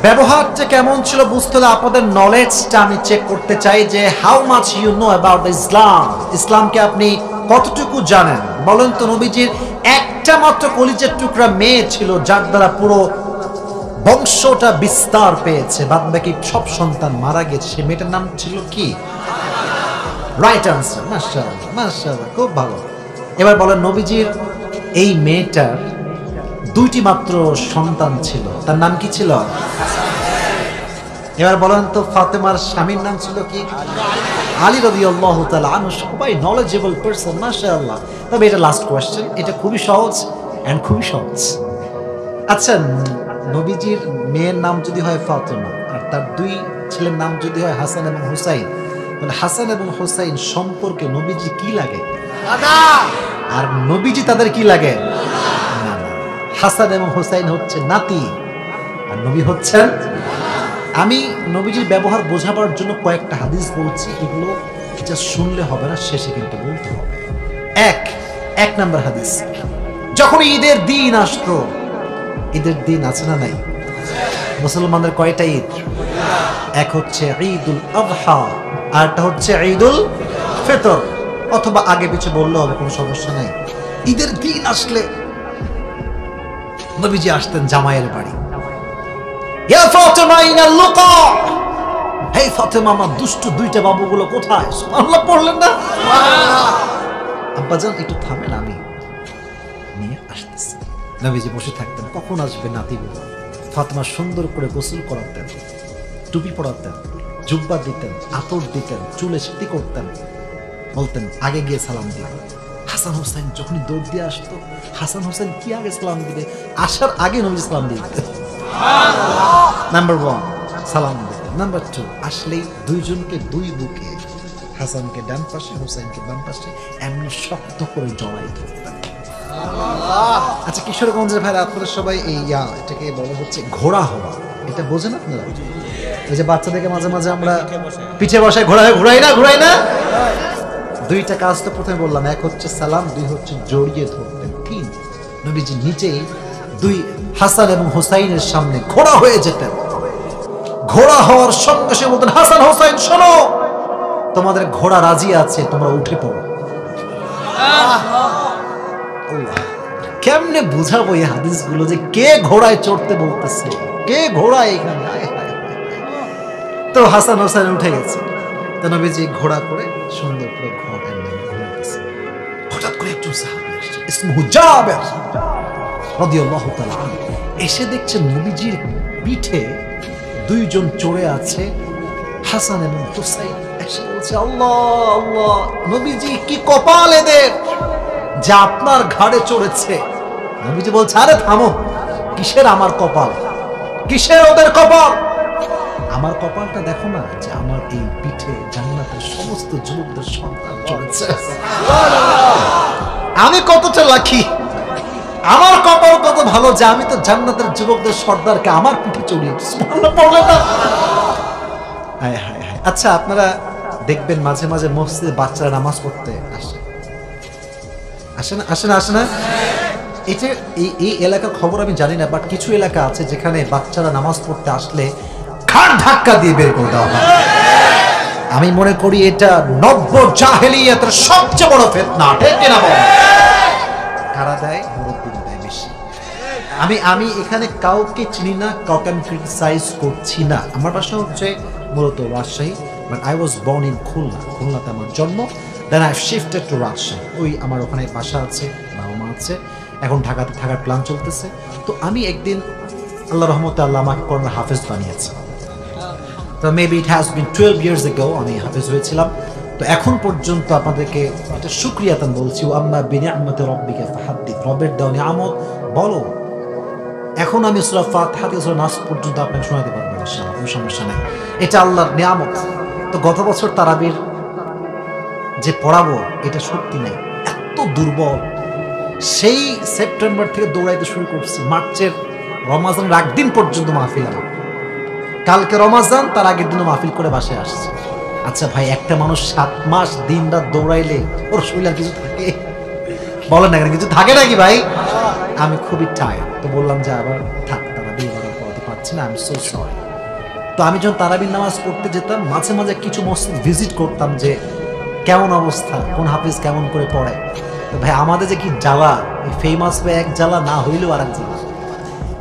A: ব্যবহারটা কেমন ছিল বুঝতে হলে আপনাদের নলেজটা আমি চেক করতে চাই যে how much you know about Islam. ইসলামকে আপনি কতটুকু জানেন বলেন তো? নবীজির একটা মাত্র কলিজার টুকরা মেয়ে ছিল যার দ্বারা পুরো বংশটা বিস্তার পেয়েছে, বাদ বাকি সব সন্তান মারা গেছে। সে মেয়েটার নাম ছিল কি? রাইট আনসার, মাশাআল্লাহ মাশাআল্লাহ, খুব ভালো। এবার বলেন, নবীজির এই মেয়েটার 2টি মাত্র সন্তান ছিল, তার নাম কি ছিল? এবার বলেন তো, ফাতেমার স্বামীর নাম ছিল কি? আলী রাদিয়াল্লাহু তাআলা আনহু। সবাই নলেজেবল পারসন, মাশাআল্লাহ। তবে এটা লাস্ট কোশ্চেন, এটা খুবই সহজ এন্ড খুবই সহজ। আচ্ছা, নবীজির মেয়ের নাম যদি হয় ফাতেমা আর তার 2 ছেলের নাম যদি হয় হাসান এবং হুসাইন, মানে হাসান এবং হুসাইন সম্পর্কে নবীজি কি লাগে?
B: দাদা।
A: আর নবীজি তাদের কি লাগে? হাসান এবং হুসাইন হচ্ছে নাতি আর নবী হচ্ছেন। আমি নবীজির ব্যবহার বোঝাবার জন্য কয়েকটা হাদিস বলছি, এগুলো যা শুনলে হবে না, শেষে কিন্তু বলতে হবে। এক নাম্বার হাদিস, যখন ঈদের দিন আসতো, ঈদের দিন আছে না নাই? মুসলমানদের কয়টা ঈদ? এক হচ্ছে ঈদুল আযহা, আরটা হচ্ছে ঈদুল ফিতর, অথবা আগে পিছে বললেও হবে, কোনো সমস্যা নাই। ঈদের দিন আসলে নবীজি আসতেন জামাইয়ের বাড়ি। ইয়া ফাতেমা ইনাল লুকা, হে ফাতেমা, আমার দুষ্টু 2টা বাবুগুলো কোথায়? সুবহানাল্লাহ পড়লেন না? সুবহানাল্লাহ। আব্বাজান একটু থামেন, আমি নিয়ে আসতেছি। নবীজি বসে থাকতেন, কখন আসবে নাতিগুলো। ফাতেমা সুন্দর করে গোসল করাতেন, টুপি পরাতেন, জুব্বা দিতেন, আতর দিতেন, চুলে সিঁথি করতেন, বলতেন আগে গিয়ে সালাম দিবেন। হাসান হোসেন যখনই দৌড় দিয়ে আসতো, হাসান হোসেন কি আগে সালাম দিবে? আসার আগে নবী সালাম দিয়ে দিতেন। নাম্বার 1 সালাম দিতেন। নাম্বার 2, আসলেই 2জনকে 2 বুকে, হাসানকে ডান পাশে, হোসেনকে বাম পাশে, এমনি শক্ত করে জড়াই ধরতেন। আচ্ছা, কিশোরগঞ্জের ভাইরা আপনারা সবাই এই এটাকে বলা হচ্ছে ঘোড়া হওয়া, এটা বোঝেন আপনারা? ওই যে বাচ্চাদেরকে মাঝে মাঝে আমরা পিঠে বসায় ঘোরাই না। 2টা কাজ তো প্রথমে বললাম, এক হচ্ছে সালাম, 2 হচ্ছে জড়িয়ে ধরতেন। 3, নবীজি নিজেই 2 হাসান এবং হুসাইনের সামনে ঘোড়া হয়ে যেতেন। ঘোড়া হওয়ার সঙ্গে সঙ্গে বলতেন, হাসান হুসাইন শোনো, তোমাদের ঘোড়া রাজি আছে, তোমরা উঠে পড়ো। কেমনে বুঝাবো এই হাদিসগুলো যে কে ঘোড়ায় চড়তে বলতেছে, কে ঘোড়ায় এখানে? তো হাসান হুসাইন উঠে গেছে, তো নবীজি ঘোড়া করে সুন্দর করে ঘোড়ায় ঘুরতেছে। হঠাৎ করে একজন সাহাবী আসছে, ইসমুহু জাবের রাদিয়াল্লাহু তাআলা আনহু, এসে দেখছে নবীজির পিঠে 2জন চড়ে আছে, হাসান এবং হুসাইন। এসে বলছে, আল্লাহ আল্লাহ, নবীজি কি কপাল এদের যে আপনার ঘাড়ে চড়েছে।
B: নবীজি বলছে, আরে থামো, কিসের আমার কপাল, কিসের ওদের কপাল? আমার কপালটা দেখো না, যে আমার এই পিঠে জান্নাতের সমস্ত যুবকদের সন্তান চলেছে। আমি কতটা লাকি, আমার কপাল কত ভালো যে আমি তো জান্নাতের যুবকদের সর্দারকে আমার পিঠে চড়িয়েছি। সুবহানাল্লাহ পড়লে না? হায় হায় হায়। আচ্ছা, আপনারা দেখবেন মাঝে মাঝে মসজিদে বাচ্চারা নামাজ পড়তে আসে, আসে না? এটা এই এলাকার খবর আমি জানি না, বাট কিছু এলাকা আছে যেখানে বাচ্চারা নামাজ পড়তে আসলে ঘাড় ধাক্কা দিয়ে বের করে দেওয়া হয়। আমি মনে করি এটা নব্য জাহেলিয়াতের সবচেয়ে বড় ফিতনা, ঠিক কিনা বল? কারা দেয়? মুরব্বিরা দেয় বেশি। আমি এখানে কাউকে চিনি না, কাউকে আমি ক্রিটিসাইজ করছি না। আমার বাসা হচ্ছে মূলত Rajshahi, but I was born in Khulna. খুলনাতে আমার জন্ম, then I shifted to Rajshahi. ওই আমার ওখানে বাসা আছে, বাবা মা আছে, এখন ঢাকাতে থাকার প্ল্যান চলতেছে। তো আমি একদিন আল্লাহ রহমতে আল্লাহ আমাকে কোরআনের হাফেজ বানিয়েছে। তো maybe it has been 12 years ago আমি হাফেজ হয়েছিলাম। তো এখন পর্যন্ত আপনাদেরকে এটা শুকরিয়াতান বলছি, আম্মা বিনিআমাতি রাব্বিকা ফাহাদ্দিস, রবের দেওয়া নিয়ামত বলো। এখন আমি সূরা ফাতিহা থেকে সূরা নাস পর্যন্ত আপনাকে শোনাতে পারবো ইনশাআল্লাহ, কোনো সমস্যা নাই। এটা আল্লাহর নিয়ামত। তো গত বছর তারাবির যে পড়াবো এটা সত্যি নাই, এত দুর্বল। সেই সেপ্টেম্বর থেকে দৌড়াইতে শুরু করছি, মার্চের রমাজানের আগদিন পর্যন্ত মাহফিল। কালকে রমাজান, তার আগের দিনও মাহফিল করে বাসায় আসছে। আচ্ছা ভাই, একটা মানুষ 7 মাস দিন রাত দৌড়াইলে ওর শরীর কিছু থাকে? বলেন না, কিছু থাকে নাকি ভাই? আমি খুবই টায়ার্ড। তো বললাম যে আবার থাক, তারাবি এবার পড়াতে পারছি না, আমি সো সরি। তো আমি যখন তারাবির নামাজ পড়তে যেতাম, মাঝে মাঝে কিছু মসজিদ ভিজিট করতাম যে কেমন অবস্থা, কোন হাফিজ কেমন করে পড়ে। তো ভাই আমাদের যে কি জ্বালা, ফেমাস হয়ে এক জ্বালা, না হইলেও আর এক জ্বালা।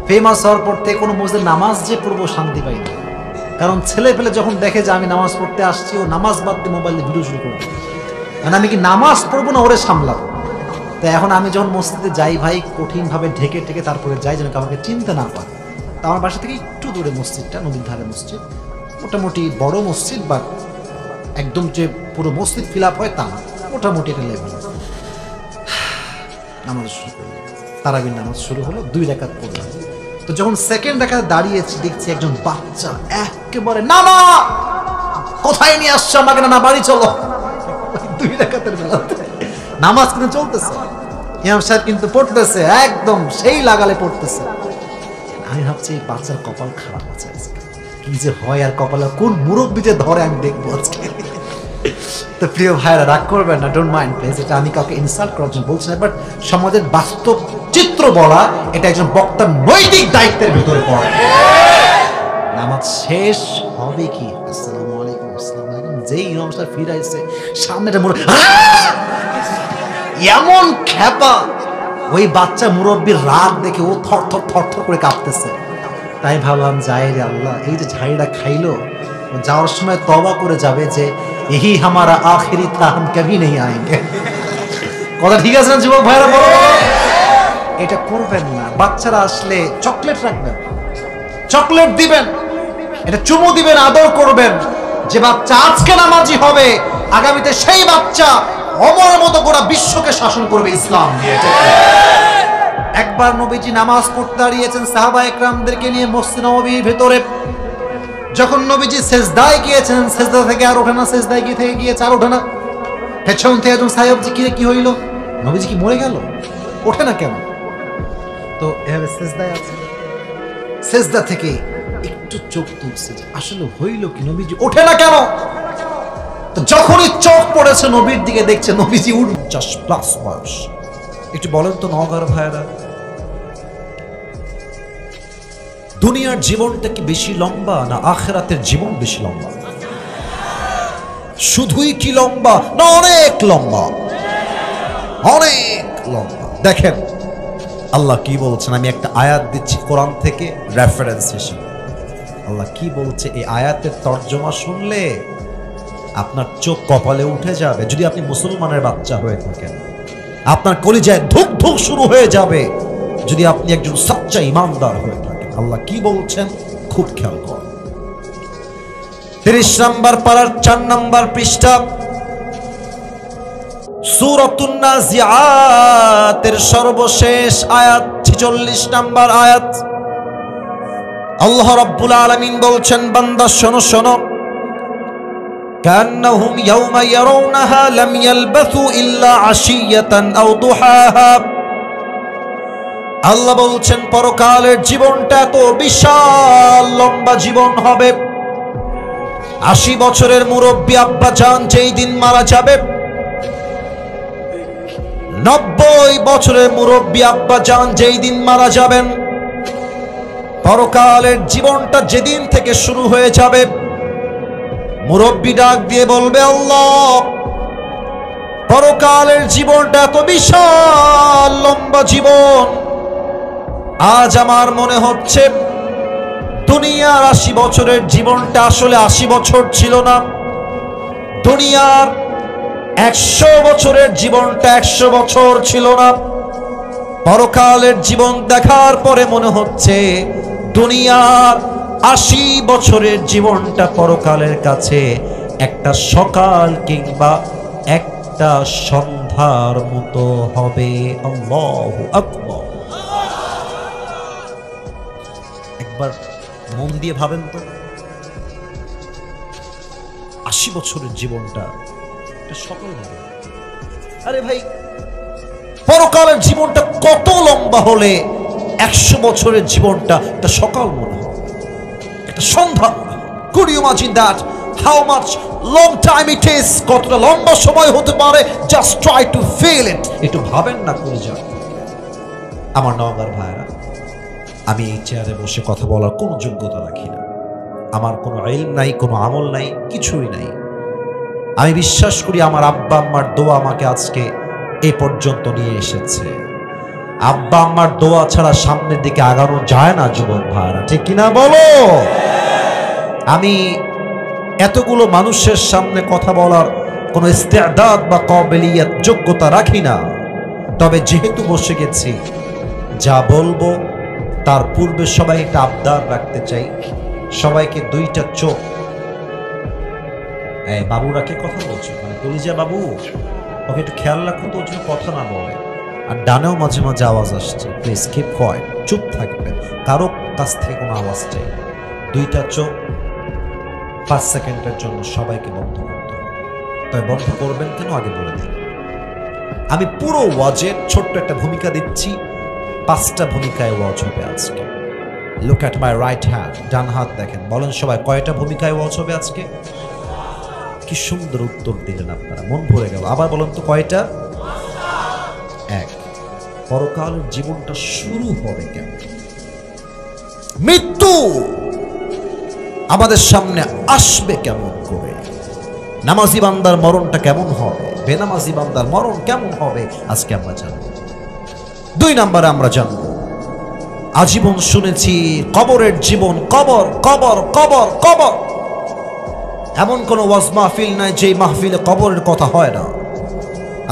B: ফেমাস হওয়ার পর থেকে কোনো মসজিদে নামাজ যে পড়বো শান্তি পাই না, কারণ ছেলে পেলে যখন দেখে যে আমি নামাজ পড়তে আসছি, ও নামাজ বাদ দিয়ে মোবাইলে ভিডিও শুরু করবে, কারণ আমি কি নামাজ পড়বো না ওরে সামলাবো। তো এখন আমি যখন মসজিদে যাই ভাই, কঠিনভাবে ঢেকে ঢেকে তারপরে যাই যেন আমাকে চিনতে না পারে। তো আমার বাসা থেকে একটু দূরে মসজিদটা, নদীর ধারে মসজিদ, মোটামুটি বড় মসজিদ, বাট একদম যে পুরো মসজিদ ফিল আপ হয় তা না, মোটামুটি একটা লেভেল। নামাজ শুরু করলো, তারাবির নামাজ শুরু হলো, 2 রাকাত পড়লাম। তো যখন সেকেন্ড রাকাতে দাঁড়িয়েছি, দেখছি একজন বাচ্চা একেবারে, না না কোথায় নিয়ে আসছো আমাকে, না বাড়ি চলো। 2 রাকাতের বেলাতে নামাজ কিন্তু চলতেছে, ইমাম সাহেব কিন্তু পড়তেছে, একদম সেই লাগালে পড়তেছে। আমি ভাবছি এই বাচ্চার কপাল খারাপ আছে, কি যে হয় আর কপালে কোন মুরব্বি যে ধরে আমি দেখবো আজকে। তো প্রিয় ভাইরা, রাগ করবেন না, ডোন্ট মাইন্ড প্লিজ। এটা আমি কাউকে ইনসাল্ট করার জন্য বলছি না, বাট সমাজের বাস্তব চিত্র বলা এটা একজন বক্তার নৈতিক দায়িত্বের ভিতরে পড়ে। নামাজ শেষ হবে কি, আসসালামু আলাইকুম, আসসালামু আলাইকুম, যেই ইমাম সাহেব ফিরাইছে, সামনেটা এমন খেপা, ওই বাচ্চা মুরব্বির রাগ দেখে ও থর থর থর থর করে কাঁপতেছে। তাই ভাবলাম, যাই রে আল্লাহ, এই যে ঝাড়িটা খাইলো, যাওয়ার সময় তওবা করে যাবে যে यही हमारा आखिरी था, हम कभी नहीं आएंगे। কথা ঠিক আছে না যুবক ভাইরা? বলো, এটা করবেন না। বাচ্চারা আসলে চকলেট রাখবেন, চকলেট দিবেন, এটা চুমু দিবেন, আদর করবেন। যে বাচ্চা আজকে নামাজি হবে, আগামীতে সেই বাচ্চা ওমরের মতো গোটা বিশ্বকে শাসন করবে ইসলাম দিয়ে। একবার নবীজি নামাজ পড়তে দাঁড়িয়েছেন সাহাবায়ে কেরামদেরকে নিয়ে মসজিদ নববীর ভেতরে। যখন নবীজি সেজদায় গিয়েছেন, সেজদা থেকে আর ওঠে না, সেজদায় গিয়ে থেকে গিয়েছে আর ওঠে না। পেছন থেকে একজন সাহেবজি কি হইল, নবীজি কি মরে গেল, ওঠে না কেন? তো এভাবে সেজদায় আছে, সেজদা থেকে একটু চোখ তুলছে, আসলে হইল কি, নবীজি ওঠে না কেন? তো যখনই চোখ পড়েছে নবীর দিকে, দেখছে নবীজি 49+ বয়স।
A: একটু বলেন তো নওগাঁর ভাইরা, দুনিয়ার জীবনটা কি বেশি লম্বা না আখিরাতের জীবন বেশি লম্বা? শুধুই কি লম্বা না অনেক লম্বা? অনেক লম্বা। দেখেন আল্লাহ কি বলছেন, আমি একটা আয়াত দিচ্ছি কোরআন থেকে রেফারেন্স হিসেবে। আল্লাহ কি বলছে, এই আয়াতের তর্জমা শুনলে আপনার চোখ কপালে উঠে যাবে। যদি আপনি মুসলমানের বাচ্চা হয়ে থাকেন, আপনার কলিজায় ধুক ধুক শুরু হয়ে যাবে যদি আপনি একজন সচ্চা ইমানদার হয়ে থাকেন। আল্লাহ কি বলছেন খুব খেয়াল করুন। 30 নম্বর পারার 4 নম্বর পৃষ্ঠা, সূরাতুন নাজিআতের সর্বশেষ আয়াত 46 নম্বর আয়াত। আল্লাহ রাব্বুল আলামিন বলছেন, বান্দা শোনো শোনো, কান্নাহুম ইয়াওমা ইয়ারাউনাহা লাম ইয়ালবাসু ইল্লা আশিয়াতান আও দুহাহা। আল্লাহ বলছেন পরকালের জীবনটা এত বিশাল লম্বা জীবন হবে। 80 বছরের মুরব্বী আব্বা জান যেই দিন মারা যাবে, 90 বছরের মুরব্বী আব্বা জান যেই দিন মারা যাবেন, পরকালের জীবনটা যেদিন থেকে শুরু হয়ে যাবে, মুরব্বী ডাক দিয়ে বলবে, আল্লাহ পরকালের জীবনটা এত বিশাল লম্বা জীবন, আজ আমার মনে হচ্ছে দুনিয়ার 80 বছরের জীবনটা আসলে 80 বছর ছিল না, দুনিয়ার 100 বছরের জীবনটা 100 বছর ছিল না। পরকালের জীবন দেখার পরে মনে হচ্ছে দুনিয়ার 80 বছরের জীবনটা পরকালের কাছে একটা সকাল কিংবা একটা সন্ধ্যার মতো হবে। আল্লাহু আকবার। একবার মন দিয়ে ভাবেন তো, 80 বছরের জীবনটা একটা সকাল হবে। আরে ভাই, পরকালের জীবনটা কত লম্বা হলে 100 বছরের জীবনটা একটা সকাল মনে হয়, একটা সন্ধ্যা মনে হয়। Could you imagine that? How much long time it is? কতটা লম্বা সময় হতে পারে? Just try to feel it. একটু ভাবেন না করে যান। আমার নওগাঁর ভাইরা, আমি এই চেয়ারে বসে কথা বলার কোনো যোগ্যতা রাখি না, আমার কোনো ইলম নাই, কোনো আমল নাই, কিছুই নাই। আমি বিশ্বাস করি আমার আব্বা আম্মার দোয়া আমাকে আজকে এই পর্যন্ত নিয়ে এসেছে। আব্বা আম্মার দোয়া ছাড়া সামনের দিকে আগানো যায় না যুবক ভাইরা, ঠিক কিনা বলো? আমি এতগুলো মানুষের সামনে কথা বলার কোনো ইস্তেদাদ বা কাবিলিয়ত যোগ্যতা রাখি না, তবে যেহেতু বসে গেছি, যা বলবো তার পূর্বে সবাই একটা আবদার রাখতে চাই, সবাইকে 2টা চোখ। বাবুরা কে কথা বলছো? মানে কলিজা বাবু, ওকে একটু খেয়াল রাখো তো, ওর জন্য কথা না বলে। আর ডানেও মাঝে মাঝে আওয়াজ আসছে, প্লিজ কিপ কোয়াইট, চুপ থাকবেন, কারো কাছ থেকে কোনো আওয়াজ চাই। 2টা চোখ 5 সেকেন্ডের জন্য সবাইকে বন্ধ করতে হবে। তবে বন্ধ করবেন কেন আগে বলে দিই, আমি পুরো ওয়াজের ছোট্ট একটা ভূমিকা দিচ্ছি, 5টা ভূমিকায় ওয়াজ হবে আজকে। Look at my right hand, ডান হাত দেখেন, বলেন সবাই কয়টা ভূমিকায় ওয়াজ হবে আজকে? কি সুন্দর উত্তর দিলেন আপনারা, মন ভরে গেল। আবার বলেন তো কয়টা? 1, পরকালের জীবনটা শুরু হবে কেমন? মৃত্যু আমাদের সামনে আসবে কেমন করে? নামাজি বান্দার মরণটা কেমন হবে? বেনামাজি বান্দার মরণ কেমন হবে? আজকে আমরা জানব। 2 নম্বরে আমরা জানব, আজীবন শুনেছি কবরের জীবন, কবর কবর কবর কবর। এমন কোন ওয়াজ মাহফিল নাই যে মাহফিলে কবরের কথা হয় না।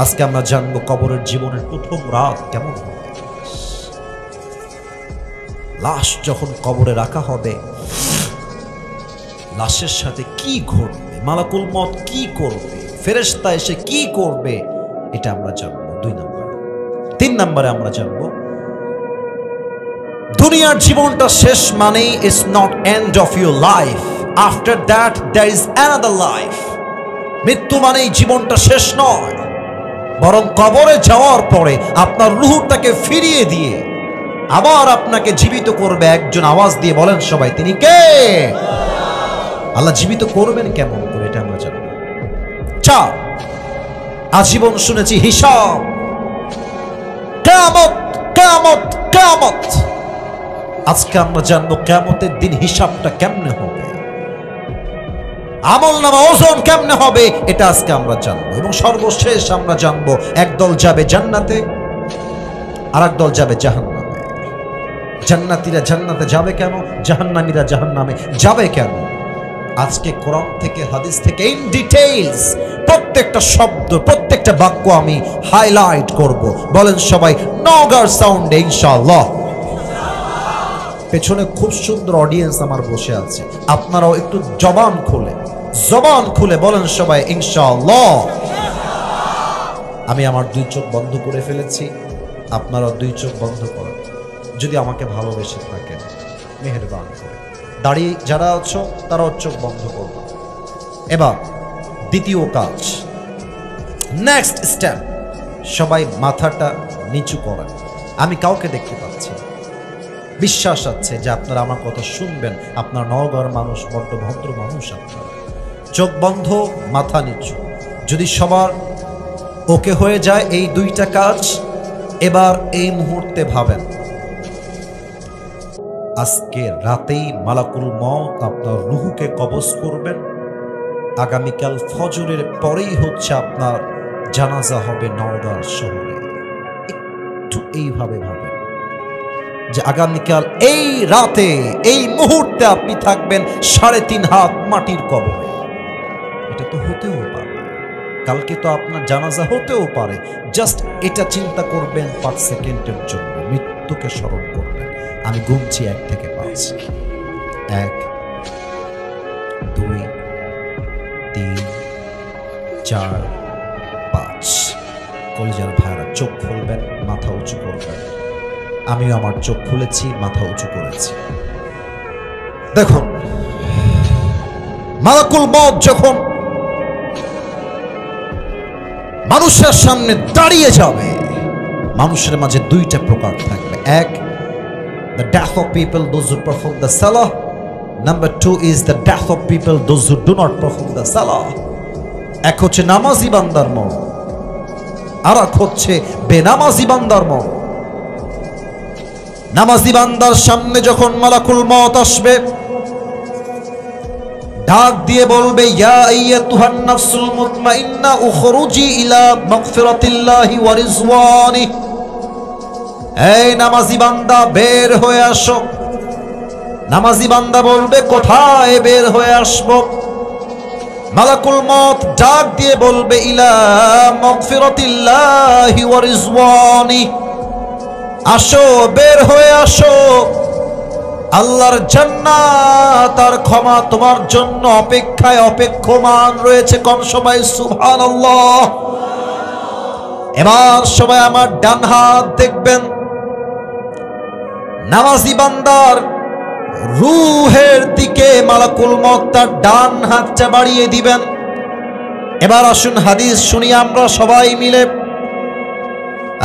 A: আজকে আমরা জানবো কবরের জীবনের প্রথম রাত কেমন হবে। লাশ যখন কবরে রাখা হবে, লাশের সাথে কি ঘটবে, মালাকুল মত কি করবে, ফেরেশতা এসে কি করবে, এটা আমরা জানবো 2 নম্বরে। 3 নম্বরে আমরা জানবো দুনিয়ার জীবনটা শেষ মানেই is not end of your life, after that there is another life. মৃত্যু মানেই জীবনটা শেষ নয়, বরং কবরে যাওয়ার পরে আপনার রূহটাকে ফিরিয়ে দিয়ে আবার আপনাকে জীবিত করবে একজন। আওয়াজ দিয়ে বলেন সবাই, তিনি কে? আল্লাহ জীবিত করবেন কেমন করে, এটা আমরা জানি। 4, আজীবন শুনেছি হিসাব, কিয়ামত কিয়ামত কিয়ামত। আজকে আমরা জানবো কিয়ামতের দিন হিসাবটা কেমনে হবে, আমলনামা ওজন কেমনে হবে, এটা আজকে আমরা জানবো। এবং সর্বশেষ আমরা জানবো একদল যাবে জান্নাতে, আর একদল যাবে জাহান্নামে। জান্নাতীরা জান্নাতে যাবে কেন, জাহান্নামীরা জাহান্নামে যাবে কেন? আজকে কোরআন থেকে হাদিস থেকে ইন ডিটেইলস প্রত্যেকটা শব্দ, প্রত্যেকটা বাক্য আমি হাইলাইট করব। বলেন সবাই নওগাঁর সাউন্ডে ইনশাআল্লাহ। পেছনে খুব সুন্দর অডিয়েন্স আমার বসে আছে, আপনারাও একটু জবান খুলে বলেন সবাই ইনশাআল্লাহ। আমি আমার দুই চোখ বন্ধ করে ফেলেছি, আপনারা দুই চোখ বন্ধ করেন। যদি আমাকে ভালোবেসে থাকেন মেহেরবানি করে দাঁড়িয়ে যারা আছো তারাও চোখ বন্ধ করবে। এবার দ্বিতীয় কাজ, নেক্সট স্টেপ, সবাই মাথাটা নিচু করেন। আমি কাউকে দেখতে পাচ্ছি, বিশ্বাস আছে যে আপনারা আমার কথা শুনবেন। আপনার নওগাঁর মানুষ, বড্ড ভদ্র মানুষ আপনারা। চোখ বন্ধ, মাথা নিচু। যদি সবার ওকে হয়ে যায় এই দুইটা কাজ, এবার এই মুহূর্তে ভাবেন আজকে রাতেই মালাকুল মউত আপনার রুহুকে কবজ করবেন। আগামীকাল ফজরের পরেই হচ্ছে আপনার জানাজা হবে নওগাঁ শহরে। একটু এইভাবে ভাবেন যে আগামীকাল এই রাতে এই মুহূর্তে আপনি থাকবেন 3.5 হাত মাটির কবরে। এটা তো হতেও পারে, কালকে তো আপনার জানাজা হতেও পারে। জাস্ট এটা চিন্তা করবেন 5 সেকেন্ডের জন্য, মৃত্যুকে স্মরণ করবেন। আমি গুনছি 1 থেকে 5। 1, 2, 3, 4, 5। কলিজার ভাইরা চোখ খুলবেন, মাথা উঁচু করবেন। আমিও আমার চোখ খুলেছি, মাথা উঁচু করেছি। দেখুন, মালাকুল মউত যখন মানুষের সামনে দাঁড়িয়ে যাবে, মানুষের মাঝে দুইটা প্রকার থাকবে। 1, the death of people those who perform the salah. Number 2 is the death of people those who do not perform the salah. এক হচ্ছে নামাজি বান্দার মত, আর এক হচ্ছে বেনামাজি বান্দার মত। নামাজি বান্দার সামনে যখন মালাকুল মউত আসবে, ডাক দিয়ে বলবে, ইয়া আইয়াতুহান নাফসুল মুতমাইন্না উখরুজি ইলা মাগফিরাতিল্লাহি ওয়া রিজওয়ানি। এই নামাজি বান্দা বের হয়ে আসো। নামাজি বান্দা বলবে, কোথায় বের হয়ে আসবো? মালাকুল মউত ডাক দিয়ে বলবে, ইলা মাগফিরাতিল্লাহি ওয়া রিজওয়ানি। আসো, বের হয়ে আসো। আল্লাহর জান্নাত আর ক্ষমা তোমার জন্য অপেক্ষায় অপেক্ষমান রয়েছে। কোন সবাই সুবহানাল্লাহ। এবার সবাই আমার ডান হাত দেখবেন। নামাজি বান্দার রূহের দিকে মালাকুল মউত তার ডান হাতটা বাড়িয়ে দিবেন। এবার আসুন হাদিস শুনি আমরা সবাই মিলে।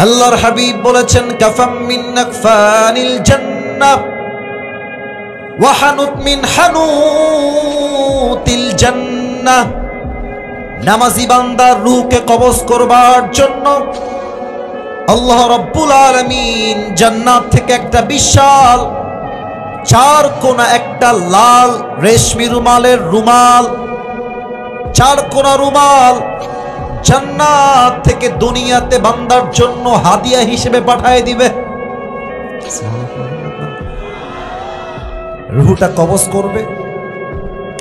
A: আল্লাহর হাবিব বলেছেন, কাফাম মিন নাকফানিল জান্নাহ ওয়া হানুত মিন হানুতিল জান্নাহ। নামাজি বান্দার রূহকে কবজ করবার জন্য আল্লাহ রাব্বুল আলামিন জান্নাত থেকে একটা বিশাল 4 কোনা একটা লাল রেশমি রুমালের রুমাল, 4 কোনা রুমাল জান্নাত থেকে দুনিয়াতে বান্দার জন্য হাদিয়া হিসেবে পাঠিয়ে দিবে। রুহটা কবজ করবে,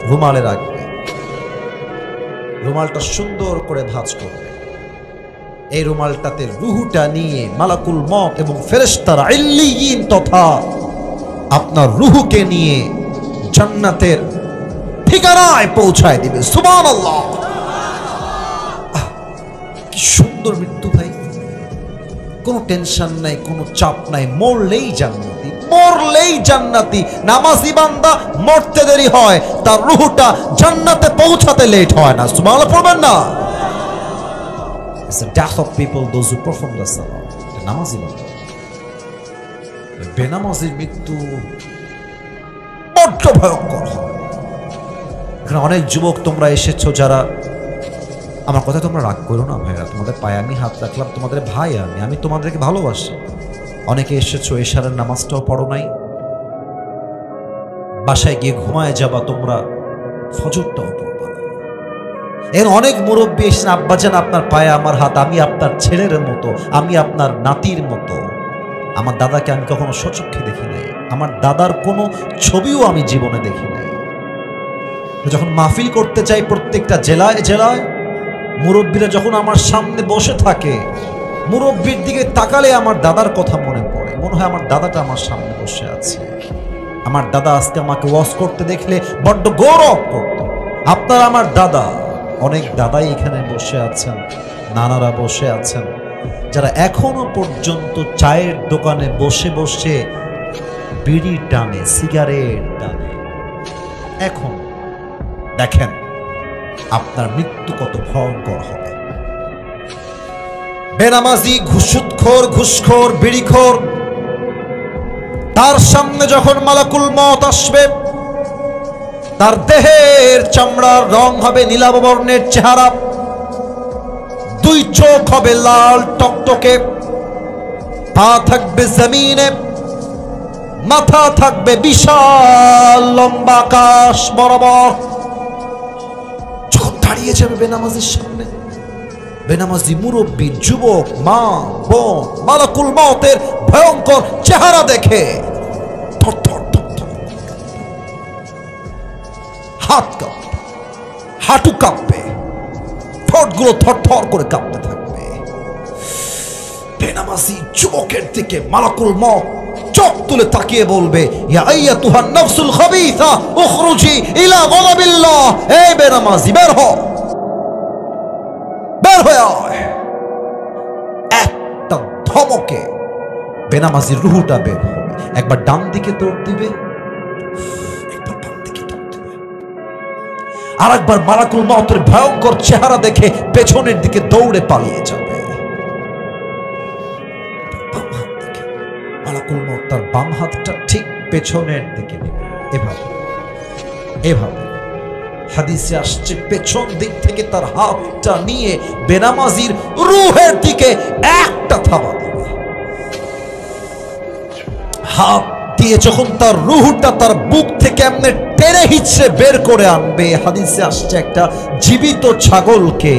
A: রুমালে রাখবে, রুমালটা সুন্দর করে ভাঁজ করবে। এই রুমালটাতে রুহটা নিয়ে মালাকুল মউত এবং ফেরেশতারা ইল্লিয়িন তথা আপনার রুহকে নিয়ে জান্নাতের ঠিকানায় পৌঁছায় দিবে। সুবহানাল্লাহ। কি সুন্দর মৃত্যু ভাই, কোনো টেনশন নাই, কোনো চাপ নাই, মরলেই জান্নাতি, মরলেই জান্নাতি। নামাজি বান্দা মরতে দেরি হয়, তার রুহটা জান্নাতে পৌঁছাতে লেট হয় না। সুবহানাল্লাহ পড়বেন না। It's the death of people those who perform the salah. নামাজি বান্দা। বেনামাজির মৃত্যু বড্ড ভয়ঙ্কর হয়। এখানে অনেক যুবক তোমরা এসেছো যারা, আমার কথা তোমরা রাগ করো না ভাইরা, তোমাদের পায়ে আমি হাত রাখলাম, তোমাদের ভাই আমি তোমাদেরকে ভালোবাসি। অনেকে এসেছো এশারের নামাজটাও পড়ো নাই, বাসায় গিয়ে ঘুমায় যাবা তোমরা, ফজরটাও পড়বা না। এর অনেক মুরব্বী এসেছেন, আব্বাজান আপনার পায়ে আমার হাত, আমি আপনার ছেলের মতো, আমি আপনার নাতির মতো। আমার দাদাকে আমি কখনো সচক্ষে দেখি নাই, আমার দাদার কোনো ছবিও আমি জীবনে দেখি নাই। যখন মাহফিল করতে চাই প্রত্যেকটা জেলায় জেলায়, মুরব্বীরা যখন আমার সামনে বসে থাকে, মুরব্বীর দিকে তাকালে আমার দাদার কথা মনে পড়ে, মনে হয় আমার দাদাটা আমার সামনে বসে আছে। আমার দাদা আজকে আমাকে ওয়াজ করতে দেখলে বড্ড গৌরব করত। আপনার আমার দাদা, অনেক দাদাই এখানে বসে আছেন, নানারা বসে আছেন, যারা এখনো পর্যন্ত চায়ের দোকানে বসে বসে বিড়ি টানে, সিগারেট টানে, এখন দেখেন আপনার মৃত্যু কত ভয়ঙ্কর হবে। বেনামাজি, ঘুষখোর, ঘুষখোর, বিড়িখোর, তার সামনে যখন মালাকুল মওত আসবে, তার দেহের চামড়ার রং হবে নীলাভ বর্ণের চেহারা, দুই চোখ হবে লাল টকটকে, পা থাকবে জমিনে, মাথা থাকবে বিশাল লম্বা আকাশ বরাবর। যখন দাঁড়িয়ে যাবে বেনামাজির সামনে, বেনামাজি মুরব্বী, যুবক, মা, বোন, মালাকুল মওতের ভয়ঙ্কর চেহারা দেখে থরথর থরথর, হাত কাঁপবে, হাঁটু কাঁপবে, ঠোঁটগুলো থরথর করে কাঁপতে থাকবে। বেনামাজি যুবকের দিকে মালাকুল মওত চোখ তুলে তাকিয়ে বলবে, ইয়া আইয়াতুহান নাফসুল খাবিসা উখরুজি ইলা গাদাবিল্লাহ। এই বেনামাজি, বের হ, বের হয়ে আয়। একটা ধমকে বেনামাজির রুহুটা বের হবে। একবার ডান দিকে দৌড় দিবে, একবার বাম দিকে দৌড় দিবে, আর একবার মালাকুল মওতের ভয়ঙ্কর চেহারা দেখে পেছনের দিকে দৌড়ে পালিয়ে যাবে। মালাকুল মওত তার বাম হাতটা ঠিক পেছনের দিকে নেবে, এভাবে এভাবে। হাদিসে আসছে পেছন দিক থেকে তার হাতটা নিয়ে বেনামাজির রূহের দিকে একটা থাবা দিবে। হাত দিয়ে যখন তার রূহটা তার বুক থেকে এমনি টেনে হিচড়ে বের করে আনবে, হাদিসে আসছে একটা জীবিত ছাগলকে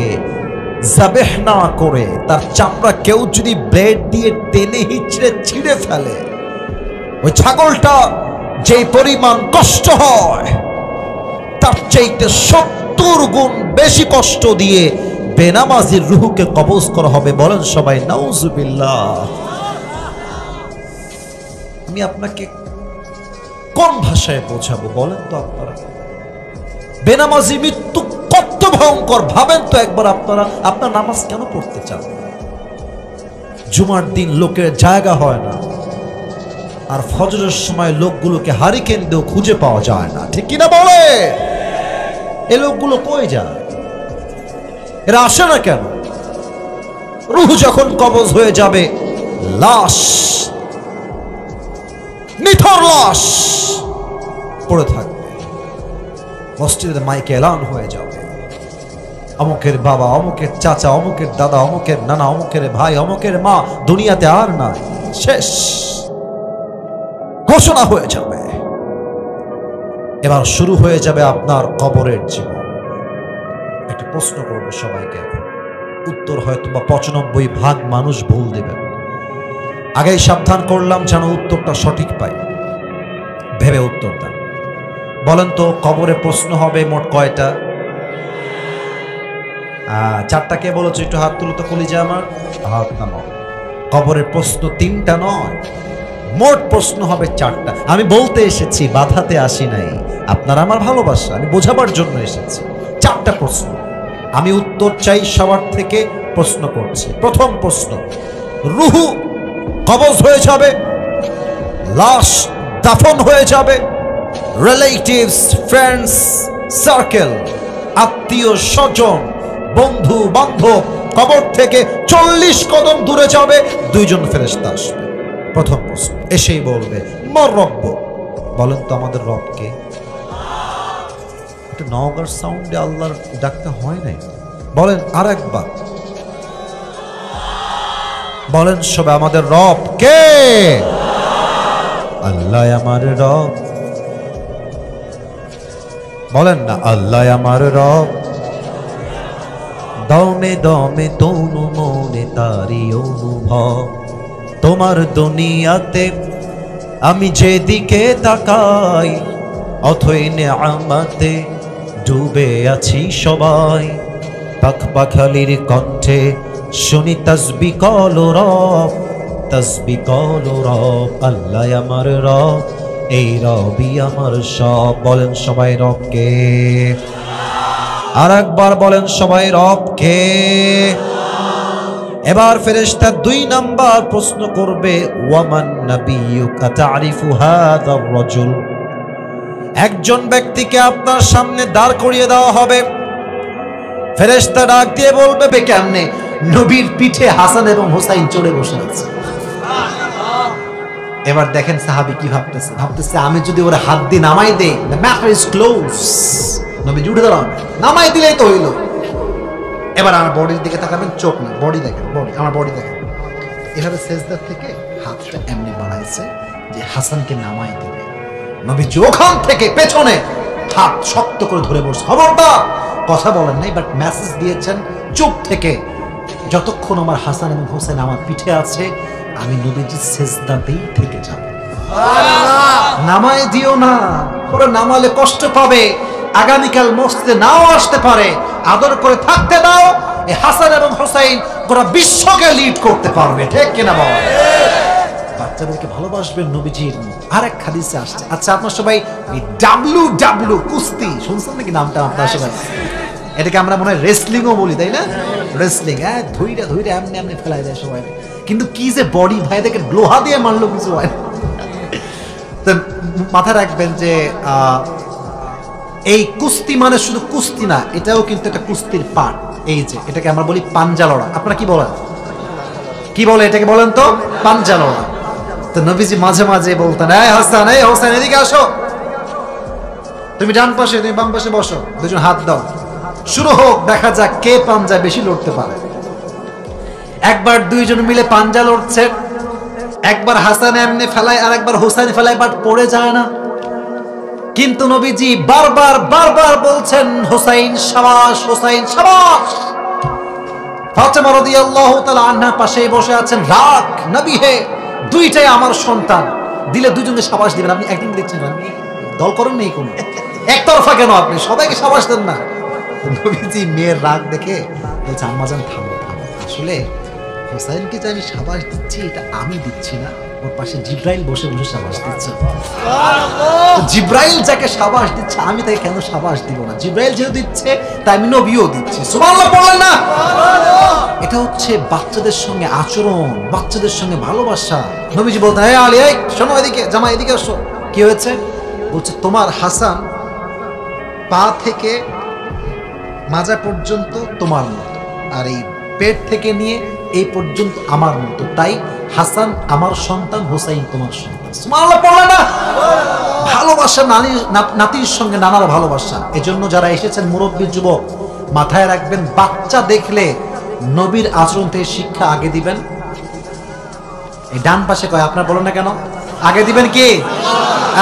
A: জাবেহ না করে তার চামড়া কেউ যদি ব্লেড দিয়ে টেনে হিচড়ে ছিঁড়ে ফেলে, ওই ছাগলটা যে পরিমাণ কষ্ট হয় তার চাইতে 70 গুণ বেশি কষ্ট দিয়ে বেনামাজির রূহকে কবজ করা হবে। বলেন সবাই নাউজুবিল্লাহ। আমি আপনাকে কোন ভাষায় বোঝাবো বলেন তো আপনারা? বেনামাজি মৃত্যু কত ভয়ঙ্কর ভাবেন তো একবার আপনারা। আপনার নামাজ কেন পড়তে চান? জুমার দিন লোকের জায়গা হয় না, আর ফজরের সময় লোকগুলোকে হারিকেন দিয়েও খুঁজে পাওয়া যায় না, ঠিক কিনা বলে? এই লোকগুলো কই যায়? এরা আসে না কেন? রূহ যখন কবজ হয়ে যাবে, লাশ, নিথর লাশ পড়ে থাকবে, মসজিদের মাইকে এলান হয়ে যাবে, অমুকের বাবা, অমুকের চাচা, অমুকের দাদা, অমুকের নানা, অমুকের ভাই, অমুকের মা দুনিয়াতে আর নাই, শেষ ঘোষণা হয়ে যাবে। এবার শুরু হয়ে যাবে আপনার কবরের জীবন। একটা প্রশ্ন করব সবাইকে, উত্তর হয়তো বা 95% মানুষ ভুল দেবেন। আগেই সাবধান করলাম যেন উত্তরটা সঠিক পাই, ভেবে উত্তর দেন। বলেন তো কবরে প্রশ্ন হবে মোট কয়টা? 4টা। কে বলেছে? একটু হাত তুলো তো কলিজা আমার, হাত নামাও। কবরের প্রশ্ন 3টা নয়, মোট প্রশ্ন হবে 4টা। আমি বলতে এসেছি, বাধাতে আসি নাই। আপনারা আমার ভালোবাসা, আমি বোঝাবার জন্য এসেছি। 4টা প্রশ্ন, আমি উত্তর চাই সবার থেকে। প্রশ্ন করছি। প্রথম প্রশ্ন, রূহ কবজ হয়ে যাবে, লাশ দাফন হয়ে যাবে, রিলেটিভস, ফ্রেন্ডস, সার্কেল, আত্মীয় স্বজন, বন্ধু বান্ধব কবর থেকে 40 কদম দূরে যাবে, 2জন ফেরেশতা আসবে। প্রথম প্রশ্ন, এসেই বলবে মার রব্ব। বলেন তো আমাদের রব কে? এটা নওগাঁর সাউন্ডে আল্লাহর ডাকতে হয় নাই। বলেন আর একবার, বলেন সবাই আমাদের রব কে? আল্লাহ আমার রব। বলেন না, আল্লাহ আমার রব। দমে দমে তনু মনে তারি অনুভব, তোমার দুনিয়াতে আমি যেদিকে তাকাই, অথই নেয়ামতে ডুবে আছি সবাই। পাখপাখালির কণ্ঠে শুনি তাসবিহ কলো রব, তাসবিহ কলো রব। আল্লাহ আমার রব, এই রবই আমার সব। বলেন সবাই রব কে? আর একবার বলেন সবাই রব কে? এবার ফেরেশতা 2 নাম্বার প্রশ্ন করবে, ওয়ামান নাবিয়ুকা তারিফু হাযার রাজুল। একজন ব্যক্তিকে আপনার সামনে দাঁড় করিয়ে দেওয়া হবে। ফেরেশতা ডাক দিয়ে বলবে,
B: কেমনে? নবীর পিঠে হাসান এবং হোসাইন চড়ে বসে আছে। এবার দেখেন সাহাবী কি ভাবতেছে, আমি যদি ওরা হাত দিয়ে নামাই দেই, the matter is close, নবী উঠে দাঁড়ান, নামাই দিলেই তো হইলো। এবার আমার বডির দিকে তাকাবেন, চোখ না, বডি দেখেন, বডি, আমার বডি দেখেন। এভাবে সেজদার থেকে হাতটা এমনি বাড়াইছে যে হাসানকে নামাই দিবে। নবী ওখান থেকে পেছনে হাত শক্ত করে ধরে বসে, খবরদার কথা বলেন নাই, বাট মেসেজ দিয়েছেন চুপ থেকে, যতক্ষণ আমার হাসান এবং হোসেন আমার পিঠে আছে আমি নবীজি সেজদাতেই থেকে যাব। নামাই দিও না, ওরা নামালে কষ্ট পাবে, আগামীকাল মসজিদে নাও আসতে পারে, আদর করে থাকতে দাও। এই হাসান এবং হোসেন গোটা বিশ্বকে লিড করতে পারবে, ঠিক কিনা বাবা? বাচ্চাদেরকে ভালোবাসবেন নবীজির আরেক হাদিসে আসছে। আচ্ছা, আপনার সবাই ডাব্লু কুস্তি শুনছেন নাকি নামটা? আপনার সবাই এটাকে আমরা মনে হয় রেসলিংও বলি, তাই না? রেসলিং, হ্যাঁ, ধুইরা এমনি ফেলাই দেয় সবাই। কিন্তু কি যে বডি ভাই, দেখে লোহা দিয়ে মারলো কিছু হয়। তো মাথায় রাখবেন যে এই কুস্তি মানে শুধু কুস্তি না, এটাও কিন্তু একটা কুস্তির পার্ট। এই যে এটাকে আমরা বলি পাঞ্জা লড়া। আপনারা কি বলেন? কি বলে এটাকে? বলেন তো, পাঞ্জা লড়া। তো নবীজি মাঝে মাঝে বলতেন, এই হাসান, এই হোসেন, এদিকে আসো, তুমি ডান পাশে, তুমি বাম পাশে বসো, দুজন হাত দাও, শুরু হোক, দেখা যাক কে পাঞ্জা বেশি লড়তে পারে। একবার দুইজন মিলে পাঞ্জা লড়ছে, একবার হাসান এমনি ফেলায় আর একবার হোসেন ফেলায়, বাট পড়ে যায় না। কিন্তু নবীজি বারবার বলছেন, হোসাইন শাবাশ, হোসাইন শাবাশ। ফাতেমা রাদিয়াল্লাহু তাআলা আনহা পাশে বসে আছেন, রাগ, নবী হে, দুইটাই আমার সন্তান, দিলে দুজনকে শাবাশ দিবেন। আপনি একদিন দেখছেন, আপনি দল করেন নেই কোনো, একতরফা কেন? আপনি সবাইকে শাবাশ দেন না। নবীজি মেয়ের রাগ দেখে বলছে, আম্মাজান থামো, আসলে হোসাইনকে যে আমি শাবাশ দিচ্ছি এটা আমি দিচ্ছি না, ওর পাশে জিব্রাইল বসে বসে শাবাশ দিচ্ছে। জিব্রাইল যাকে শাবাশ দিচ্ছে আমি তাকে কেন শাবাশ দিব না? জিব্রাইল যেহেতু দিচ্ছে তাই আমি নবীও দিচ্ছি। সুবহানাল্লাহ বলেন না? এটা হচ্ছে বাচ্চাদের সঙ্গে আচরণ, বাচ্চাদের সঙ্গে ভালোবাসা। নবীজি বলতেন, এই আলী, এই শোনো, এদিকে জামা, এদিকে আসো। কি হয়েছে? বলছে, তোমার হাসান পা থেকে মাজা পর্যন্ত তোমার মতো, আর এই পেট থেকে নিয়ে এই পর্যন্ত আমার মতো, তাই হাসান আমার সন্তান, হোসাইন তোমার সন্তান। সুবহানাল্লাহ পড়লে না? ভালোবাসা নাতির সঙ্গে নানার ভালোবাসা। এজন্য যারা এসেছেন মুরব্বী যুবক, মাথায় রাখবেন, বাচ্চা দেখলে নবীর আচরণ থেকে শিক্ষা আগে দিবেন। এই ডান পাশে কয়, আপনার বলেন না কেন? আগে দিবেন কি?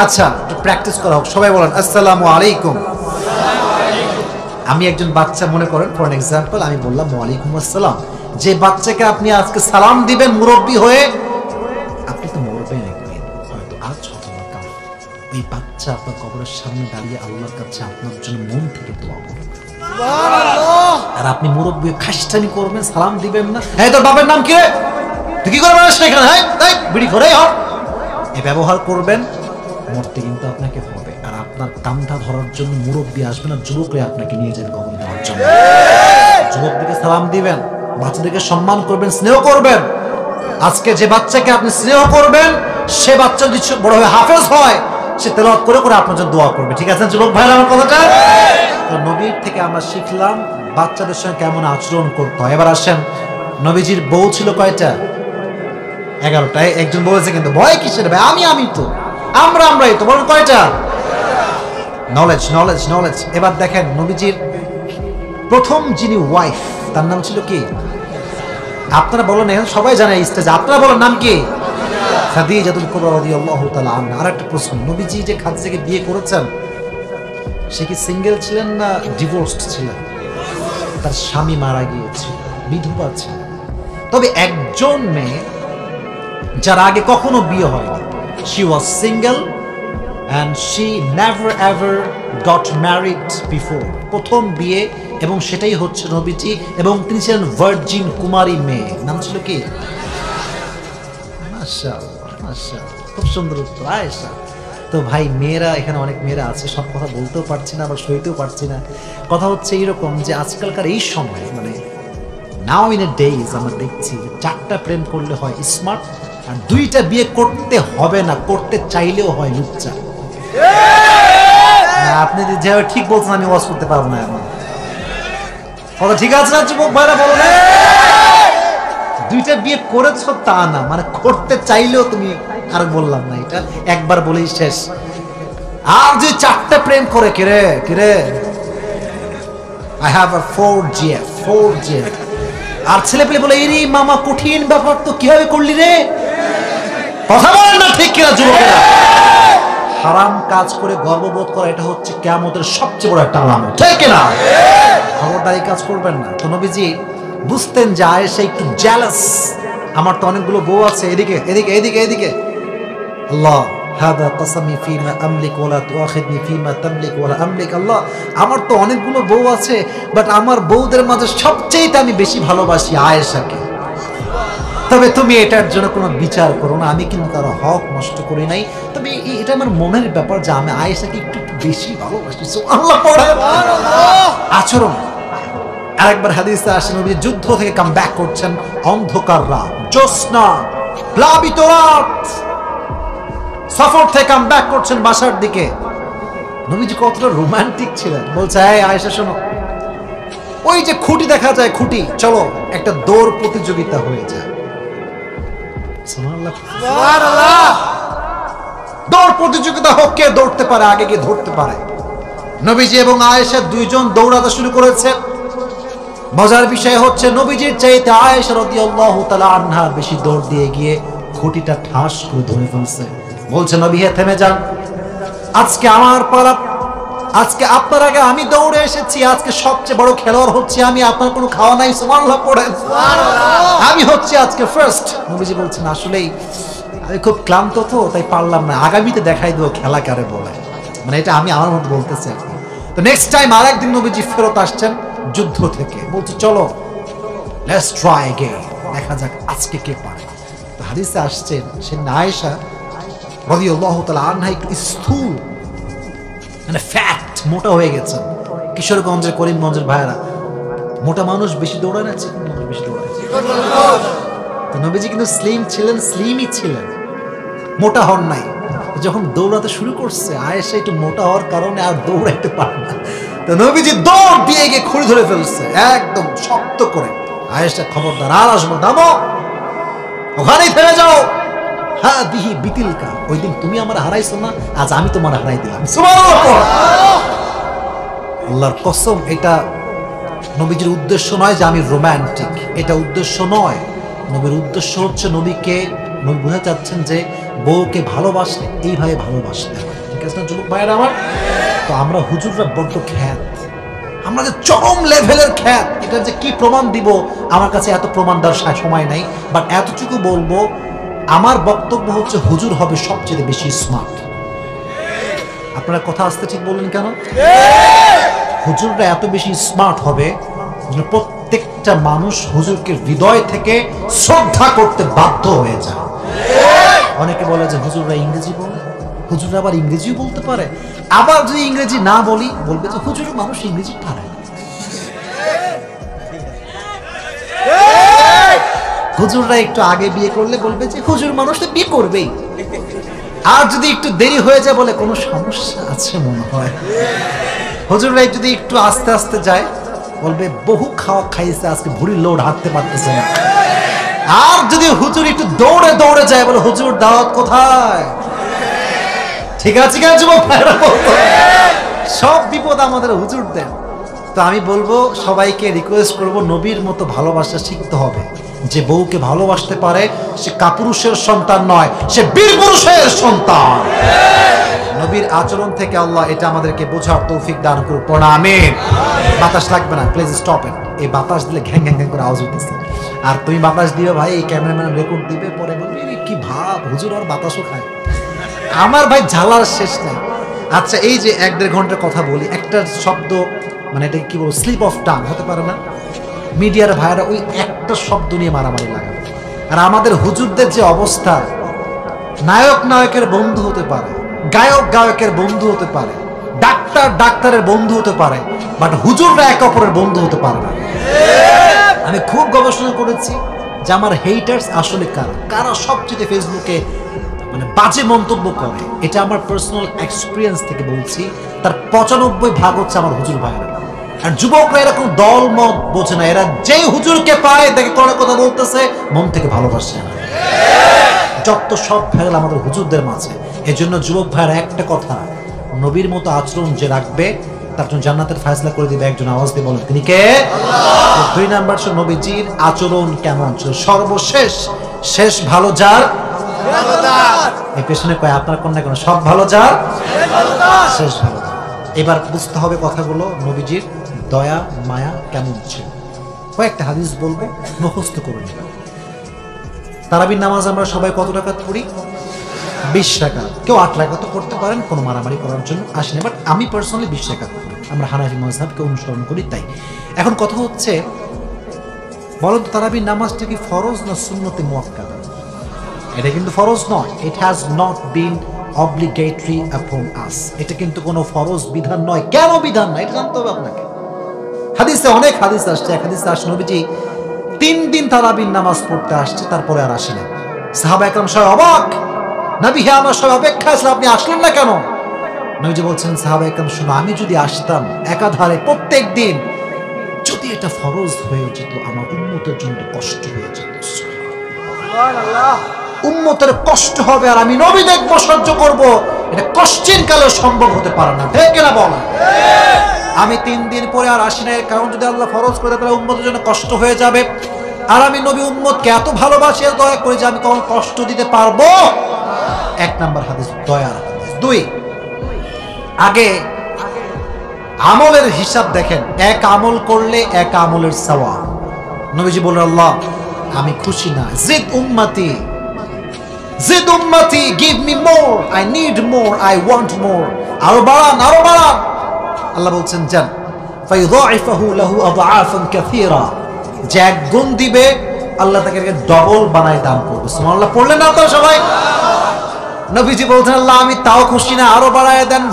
B: আচ্ছা, একটু প্র্যাকটিস করা হোক। সবাই বলেন, আসসালামু আলাইকুম। আমি একজন বাচ্চা, মনে করেন ফর এক্সাম্পল আমি বললাম ওয়ালাইকুম আসসালাম। যে বাচ্চাকে আপনি আজকে সালাম দিবেন মুরব্বী হয়ে, আপনি তো মরবে একদিন, হয়তো আজ অথবা কাল। ওই বাচ্চা আপনার কবরের সামনে দাঁড়িয়ে আল্লাহর কাছে আপনার জন্য মন থেকে দোয়া করবে। আর আপনি মুরব্বী খাসটানি করবেন, সালাম দিবেন না। হ্যাঁ, তোর বাপের নাম কি রে? তুই কি করবেন সেখানে? হ্যাঁ, বিড়ি ঘরেই হোক, এই ব্যবহার করবেন, মরতে কিন্তু আপনাকে হবে। আর আপনার কামটা ধরার জন্য মুরব্বী আসবেন, আর যুবকরা আপনাকে নিয়ে যাবেন কবর দেওয়ার জন্য। যুবকদেরকে সালাম দিবেন, বাচ্চাদেরকে সম্মান করবেন, স্নেহ করবেন। আজকে যে বাচ্চাকে আপনি স্নেহ করবেন, সে বাচ্চা যদি বড় হয়ে হাফেজ হয়, সে তেলাওয়াত করে করে আপনার জন্য দোয়া করবে। ঠিক আছে যুবক ভাইরা, আমার কথাটা? নবীর থেকে আমরা শিখলাম বাচ্চাদের সঙ্গে কেমন আচরণ করতে হয়। এবার আসেন, নবীজির বউ ছিল কয়টা? 11টায়। একজন বলেছে কিন্তু ভয় কিসের ভাই, আমি তো, আমরাই তো, বলেন কয়টা? নলেজ। এবার দেখেন, নবীজির প্রথম যিনি ওয়াইফ, তার নাম ছিল কি? আপনারা বলেন, এখন সবাই জানে স্টেজে, আপনারা বলেন নাম কি? খাদিজাতুল কুবরা রাদিয়াল্লাহু তাআলা আনহা। আর একটা প্রশ্ন, নবীজি যে খাদিজাকে বিয়ে করেছেন, সে কি সিঙ্গেল ছিলেন না ডিভোর্সড ছিলেন? তার স্বামী মারা গিয়েছিল, বিধবা ছিলেন। তবে একজন মেয়ে যার আগে কখনো বিয়ে হয়নি, she was single and she never ever got married before. প্রথম বিয়ে, এবং সেটাই হচ্ছে নবীজি, এবং তিনি ছিলেন ভার্জিন, কুমারী মেয়ে। নাম ছিল কি? মাশাআল্লাহ, খুব সুন্দর উত্তর, আয়েশা। তো ভাই, মেয়েরা এখানে অনেক মেয়েরা আছে, সব কথা বলতেও পারছি না, আবার সইতেও পারছি না। কথা হচ্ছে এইরকম যে আজকালকার এই সময়, মানে নাও ইন এ ডেজ আমরা দেখছি যে 4টা প্রেম করলে হয় স্মার্ট, আর 2টা বিয়ে করতে হবে না, করতে চাইলেও হয় লুচ্চা। আপনি যেভাবে ঠিক বলছেন আমি ওয়াজ করতে পারবো না এখন। কথা ঠিক আছে না যুবক ভাইরা, বলো না? 2টা বিয়ে করেছো তা না, মানে করতে চাইলেও তুমি, আর বললাম না, এটা একবার বলেই শেষ। আর যে 4টা প্রেম করে, কিরে I have a 4G আর ছেলে পেলে বলে এই মামা কঠিন ব্যাপার তো, কিভাবে করলি রে? কথা বলেন না ঠিক কিনা যুবকেরা? হারাম কাজ করে গর্ববোধ করা এটা হচ্ছে কিয়ামতের সবচেয়ে বড় একটা আলামত, ঠিক কিনা? খবরদারি কাজ করবেন না। তো নবীজি বুঝতেন যে আয়েশা একটু জেলাস, আমার তো অনেকগুলো বউ আছে, এদিকে এদিকে এদিকে এদিকে। আল্লাহ হাদা কসমি ফিমা আমলিক ওয়ালা তুআখিদনি ফিমা তামলিক ওয়ালা আমলিক। আল্লাহ আমার তো অনেকগুলো বউ আছে, বাট আমার বউদের মাঝে সবচেয়ে আমি বেশি ভালোবাসি আয়েশাকে। তবে তুমি এটার জন্য কোনো বিচার করো না, আমি কিন্তু কারো হক নষ্ট করি নাই, তবে এটা আমার মনের ব্যাপার যে আমি আয়েশাকে একটু বেশি ভালোবাসি। সুবহানাল্লাহ পড়ে আচরণ। আরেকবার হাদিসে আসে নবী যুদ্ধ থেকে কাম ব্যাক করছেন, অন্ধকার রাত, জ্যোৎস্না প্লাবিত রাত, সফর থেকে কাম ব্যাক করছেন বাসার দিকে। নবীজি কতটা রোমান্টিক ছিলেন। বলছে এই আয়েশা শোনো, ওই যে খুঁটি দেখা যায়, খুঁটি, চলো একটা দৌড় প্রতিযোগিতা হয়ে যায়। সুবহানাল্লাহ সুবহানাল্লাহ। দৌড় প্রতিযোগিতা হোক, কে দৌড়তে পারে, আগে গিয়ে ধরতে পারে। নবীজি এবং আয়েশা দুইজন দৌড়াতে শুরু করেছে। মজার বিষয় হচ্ছে নবীজির চাইতে আয়েশা রাদিয়াল্লাহু তাআলা আনহা বেশি দৌড় দিয়ে গিয়ে খুঁটিটা ঠাস করে ধরে ফেলছে। বলছে নবী হে থেমে যান, আজকে আমার পালা, আজকে আপনার আগে আমি দৌড়ে এসেছি, আজকে সবচেয়ে বড় খেলোয়াড় হচ্ছে আমি, আপনার কোনো খাওয়া নাই। সুবহানাল্লাহ পড়েন, আমি হচ্ছে আজকে ফার্স্ট। নবীজি বলছেন আসলেই আমি খুব ক্লান্ত তো, তাই পারলাম না, আগামীতে দেখাই দেবো খেলা কারে বলে। মানে এটা আমি আমার মতো বলতেছি। তো নেক্সট টাইম আর একদিন নবীজি ফেরত আসছেন যুদ্ধ থেকে, বলছে চলো লেটস ট্রাই अगेन, দেখা যাক আজকে কে পারে। তো হাদিসে আসছে সে আয়েশা রাদিয়াল্লাহু তাআলা আনহা একটু স্থূল, মানে ফ্যাট, মোটা হয়ে গেছেন। কিশোরগঞ্জের করিমগঞ্জের ভাইরা, মোটা মানুষ বেশি দৌড়ায় না, চিকন মানুষ বেশি দৌড়ায়? তো নবীজি কিন্তু স্লিম ছিলেন, স্লিমই ছিলেন, মোটা হন নাই। যখন দৌড়াতে শুরু করছে আয়েশা একটু মোটা হওয়ার কারণে আর দৌড়াইতে পারে না, তো নবীজি দৌড় দিয়ে গিয়ে খুঁড়ি ধরে ফেলছে একদম শক্ত করে। আয়েশা খবরদার, আর আসবো, দামো ওখানেই থেমে যাও। হ্যাঁ দিহি বিতিলকা, ওই দিন তুমি আমার হারাইছো না, আজ আমি তোমার হারাই দিলাম। সুবহানাল্লাহ। আল্লাহর কসম, এটা নবীজির উদ্দেশ্য নয় যে আমি রোমান্টিক, এটা উদ্দেশ্য নয়। নবীর উদ্দেশ্য হচ্ছে নবীকে, নবী বোঝাতে চাচ্ছেন যে বউকে ভালোবাসলে এইভাবে ভালোবাসতে হয়, ঠিক আছে না যুবক ভাইয়েরা আমার? তো আমরা হুজুররা বড্ড খ্যাত, আমরা যে চরম লেভেলের খ্যাত, এটা যে কি প্রমাণ দিব আমার কাছে এত প্রমাণ দেওয়ার সময় নাই, বাট এতটুকু বলবো, আমার বক্তব্য হচ্ছে হুজুর হবে সবচেয়ে বেশি স্মার্ট। আপনারা কথা আসতে ঠিক বললেন কেন? হুজুররা এত বেশি স্মার্ট হবে যে প্রত্যেকটা মানুষ হুজুরকে হৃদয় থেকে শ্রদ্ধা করতে বাধ্য হয়ে যায়। অনেকে বলে যে হুজুররা ইংরেজি বলে, হুজুররা আবার ইংরেজিও বলতে পারে, আবার যদি ইংরেজি না বলি বলবে যে হুজুর মানুষ ইংরেজি পারে না। হুজুররা একটু আগে বিয়ে করলে বলবে যে হুজুর মানুষ তো বিয়ে করবেই, আর যদি একটু দেরি হয়ে যায় বলে কোনো সমস্যা আছে মনে হয়। হুজুররা যদি একটু আস্তে আস্তে যায় বলবে বহু খাওয়া খাইছে, আজকে ভুঁড়ির লোড হাঁটতে পারতেছে না। আর যদি হুজুর একটু দৌড়ে দৌড়ে যায় বলে হুজুর দাওয়াত কোথায়? ঠিক আছে কেন যুবক ভাইরা? সব বিপদ আমাদের হুজুর দেন। তো আমি বলবো সবাইকে রিকোয়েস্ট করবো নবীর মতো ভালোবাসা শিখতে হবে। যে বউকে ভালোবাসতে পারে সে কাপুরুষের সন্তান নয়, সে বীর পুরুষের সন্তান। নবীর আচরণ থেকে আল্লাহ এটা আমাদেরকে বোঝার তৌফিক দান করুক। আমিন। বাতাস লাগবে না, প্লিজ স্টপ ইট। এই বাতাস দিলে ঘ্যাং ঘ্যাং ঘ্যাং করে আওয়াজ হইতেছে। আর তুমি বাতাস দিবে ভাই, এই ক্যামেরাম্যান রেকর্ড দিবে, পরে বলবে কি ভাব, হুজুর আর বাতাসও খায়। আমার ভাই ঝালার শেষ নাই। আচ্ছা এই যে 1-1.5 ঘন্টার কথা বলি, একটা শব্দ মানে এটা কি বলবো, স্লিপ অফ টাং হতে পারে না? মিডিয়ার ভাইরা ওই একটা শব্দ নিয়ে মারামারি লাগাবে। আর আমাদের হুজুরদের যে অবস্থা, নায়ক নায়কের বন্ধু হতে পারে, গায়ক গায়কের বন্ধু হতে পারে, ডাক্তার ডাক্তারের বন্ধু হতে পারে, বাট হুজুররা একে অপরের বন্ধু হতে পারে না। আমি খুব গবেষণা করেছি যে আমার হেটার্স আসলে কারা কারা সবচেয়ে ফেসবুকে মানে বাজে মন্তব্য করে। এটা আমার পার্সোনাল এক্সপিরিয়েন্স থেকে বলছি। তার 95% হচ্ছে আমার হুজুর ভাইরা। আর যুবকরা এরকম দল মত বোঝে না, এরা যেই হুজুরকে পায় তাকে কোনো কথা বলতেছে, মন থেকে ভালোবাসে না। যত সব ফেল আমাদের হুজুরদের মাঝে। এজন্য যুবক ভাইয়ের একটা কথা, নবীর মতো আচরণ যে রাখবে তার জন্য জান্নাতের ফয়সালা করে দিবে। একজন আওয়াজ দিয়ে বলেন তিনি কে? 2 নাম্বার ছিল নবীজির আচরণ কেমন ছিল। সর্বশেষ শেষ ভালো যার এই পেছনে কয় আপনার কন্যা কেন সব ভালো যার শেষ ভালো যার। এবার বুঝতে হবে কথাগুলো, নবীজির দয়া মায়া কেমন ছিল। কয়েকটা হাদিস বলবো, মুখস্থ করে নেবেন। তারাবির নামাজ আমরা সবাই কত রাকাত পড়ি? 20 রাকাত। কেউ 8 রাকাত করতে পারেন কোনো মারামারি করার জন্য আসে না, বাট আমি পার্সোনালি 20 রাকাত করি। আমরা হানাফি মাযহাবকে অনুসরণ করি তাই। এখন কথা হচ্ছে, বলেন তো তারাবির নামাজটা কি ফরজ না সুন্নতে মুআক্কাদা? এটা কিন্তু ফরজ নয়। It has not been obligatory আপন আস। এটা কিন্তু কোনো ফরজ বিধান নয়। কেন বিধান নয় এটা জানতে হবে আপনাকে। হাদিসে অনেক হাদিস আসছে। এক হাদিসে আসছে নবীজি 3 দিন তারাবির নামাজ পড়তে আসছে, তারপরে আর আসে না। সাহাবা একরাম সবাই অবাক, নবী হে আমার সবাই অপেক্ষা ছিল, আপনি আসলেন না কেন? নবীজি বলছেন সাহাবা একরাম শুনো, আমি যদি আসতাম একাধারে প্রত্যেক দিন, যদি এটা ফরজ হয়ে যেত আমার উম্মতের জন্য কষ্ট হয়ে যেত। সুবহানাল্লাহ। উম্মতের কষ্ট হবে আর আমি নবী দেখবো সহ্য করব, এটা কষ্টের কালে সম্ভব হতে পারে না। ঠিক না বলেন? আমি 3 দিন পরে আর আসি না, এর কারণ যদি আল্লাহ ফরজ করে তাহলে উম্মতের জন্য কষ্ট হয়ে যাবে। আর আমি নবী উম্মতকে এত ভালোবাসি এত দয়া করি যে আমি কখন কষ্ট দিতে পারবো। 1 নাম্বার হাদিস দয়ার হাদিস। 2, আগে আমলের হিসাব দেখেন। এক আমল করলে এক আমলের সওয়াব। নবীজি বলেন আল্লাহ আমি খুশি না, জিদ উম্মতি জিদ উম্মতি, give me more, I need more, I want মোর। আরো বাড়ান আরো বাড়ান। আল্লাহ বলছেন যান ফায়ুযাইফাহু লাহু আযআফান কাসীরা, যে 1 গুণ দিবে আল্লাহ তাকে ডবল বানায় দান করবে। সুবহানাল্লাহ পড়লেন না আপনারা সবাই? নবীজি বলছেন আল্লাহ আমি তাও খুশি না, আরো বাড়ায় দেন।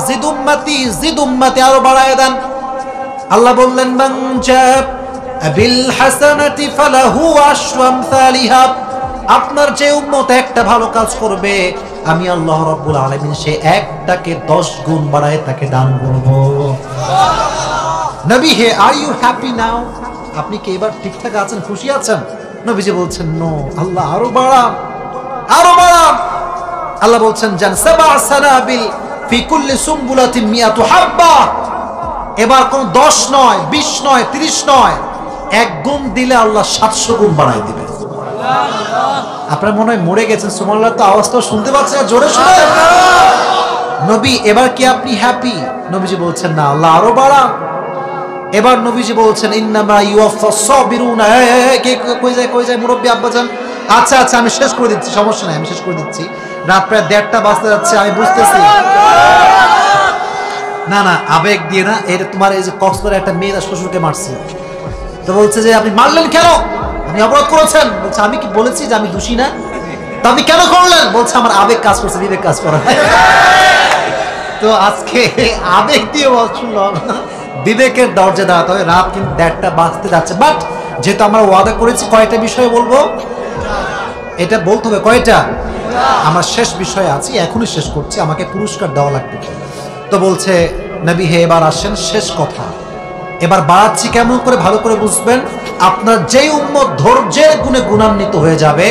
B: জিদ উম্মতি আরো বাড়ায় দেন। আল্লাহ বললেন মান জাআ বিল হাসানাতি ফালাহু আশরু আমসালিহা, আপনার যে উম্মত একটা ভালো কাজ করবে আমি আল্লাহ রাব্বুল আলামিন সে একটাকে 10 গুণ বাড়ায় তাকে দান করব। নবী হে আর ইউ হ্যাপি নাও, আপনি কি এবার ঠিকঠাক আছেন, খুশি আছেন? নবীজি বলছেন নো, আল্লাহ আরো বাড়ান আরো বাড়ান। আল্লাহ বলছেন জান সাবা সানাবিল ফি কুল্লি সুমবুলাতিন মিয়াতু হাব্বা, এবার কোন 10 নয় 20 নয় 30 নয়, 1 গুণ দিলে আল্লাহ 700 গুণ বাড়ায় দিবে। আপনারা মনে হয় মরে গেছেন। সুবহানাল্লাহ তো আওয়াজটা শুনতে পাচ্ছেন, জোরে শুনেন। নবী এবার কি আপনি হ্যাপি? নবীজি বলছেন না, আল্লাহ আরো বাড়ান। এবার নবীজি বলছেন ইন্নামা ইউওয়াফাস সাবিরুনা, কই যায় মুরব্বি আব্বাজান? আচ্ছা আচ্ছা আমি শেষ করে দিচ্ছি, সমস্যা নাই আমি শেষ করে দিচ্ছি। রাত প্রায় 1:30 বাজতে যাচ্ছে, আমি বুঝতেছি। না না আবেগ দিয়ে না, এটা তোমার এই যে কক্সবাজারে একটা মেয়ে তার শ্বশুরকে মারছে, তো বলছে যে আপনি মারলেন কেন, আপনি অপরাধ করেছেন। বলছে আমি কি বলেছি যে আমি দোষী না, তো আপনি কেন করলেন? বলছে আমার আবেগ কাজ করছে, বিবেক কাজ করে। তো আজকে আবেগ দিয়ে শুনল না, বিবেকের দরজা দাঁড়াতে হবে। রাত কিন্তু 1:30 বাজতে যাচ্ছে, বাট যেহেতু আমরা ওয়াদা করেছি কয়টা বিষয় বলবো, এটা বলতে হবে কয়টা। আমার শেষ বিষয় আছে, এখনই শেষ করছি, আমাকে পুরস্কার দেওয়া লাগবে। তো বলছে নবী হে এবার আসেন শেষ কথা, এবার বাড়াচ্ছি কেমন করে ভালো করে বুঝবেন। আপনার যেই উম্মত ধৈর্যের গুণে গুণান্বিত হয়ে যাবে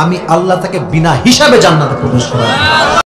B: আমি আল্লাহ তাকে বিনা হিসাবে জান্নাতে প্রবেশ করাবো।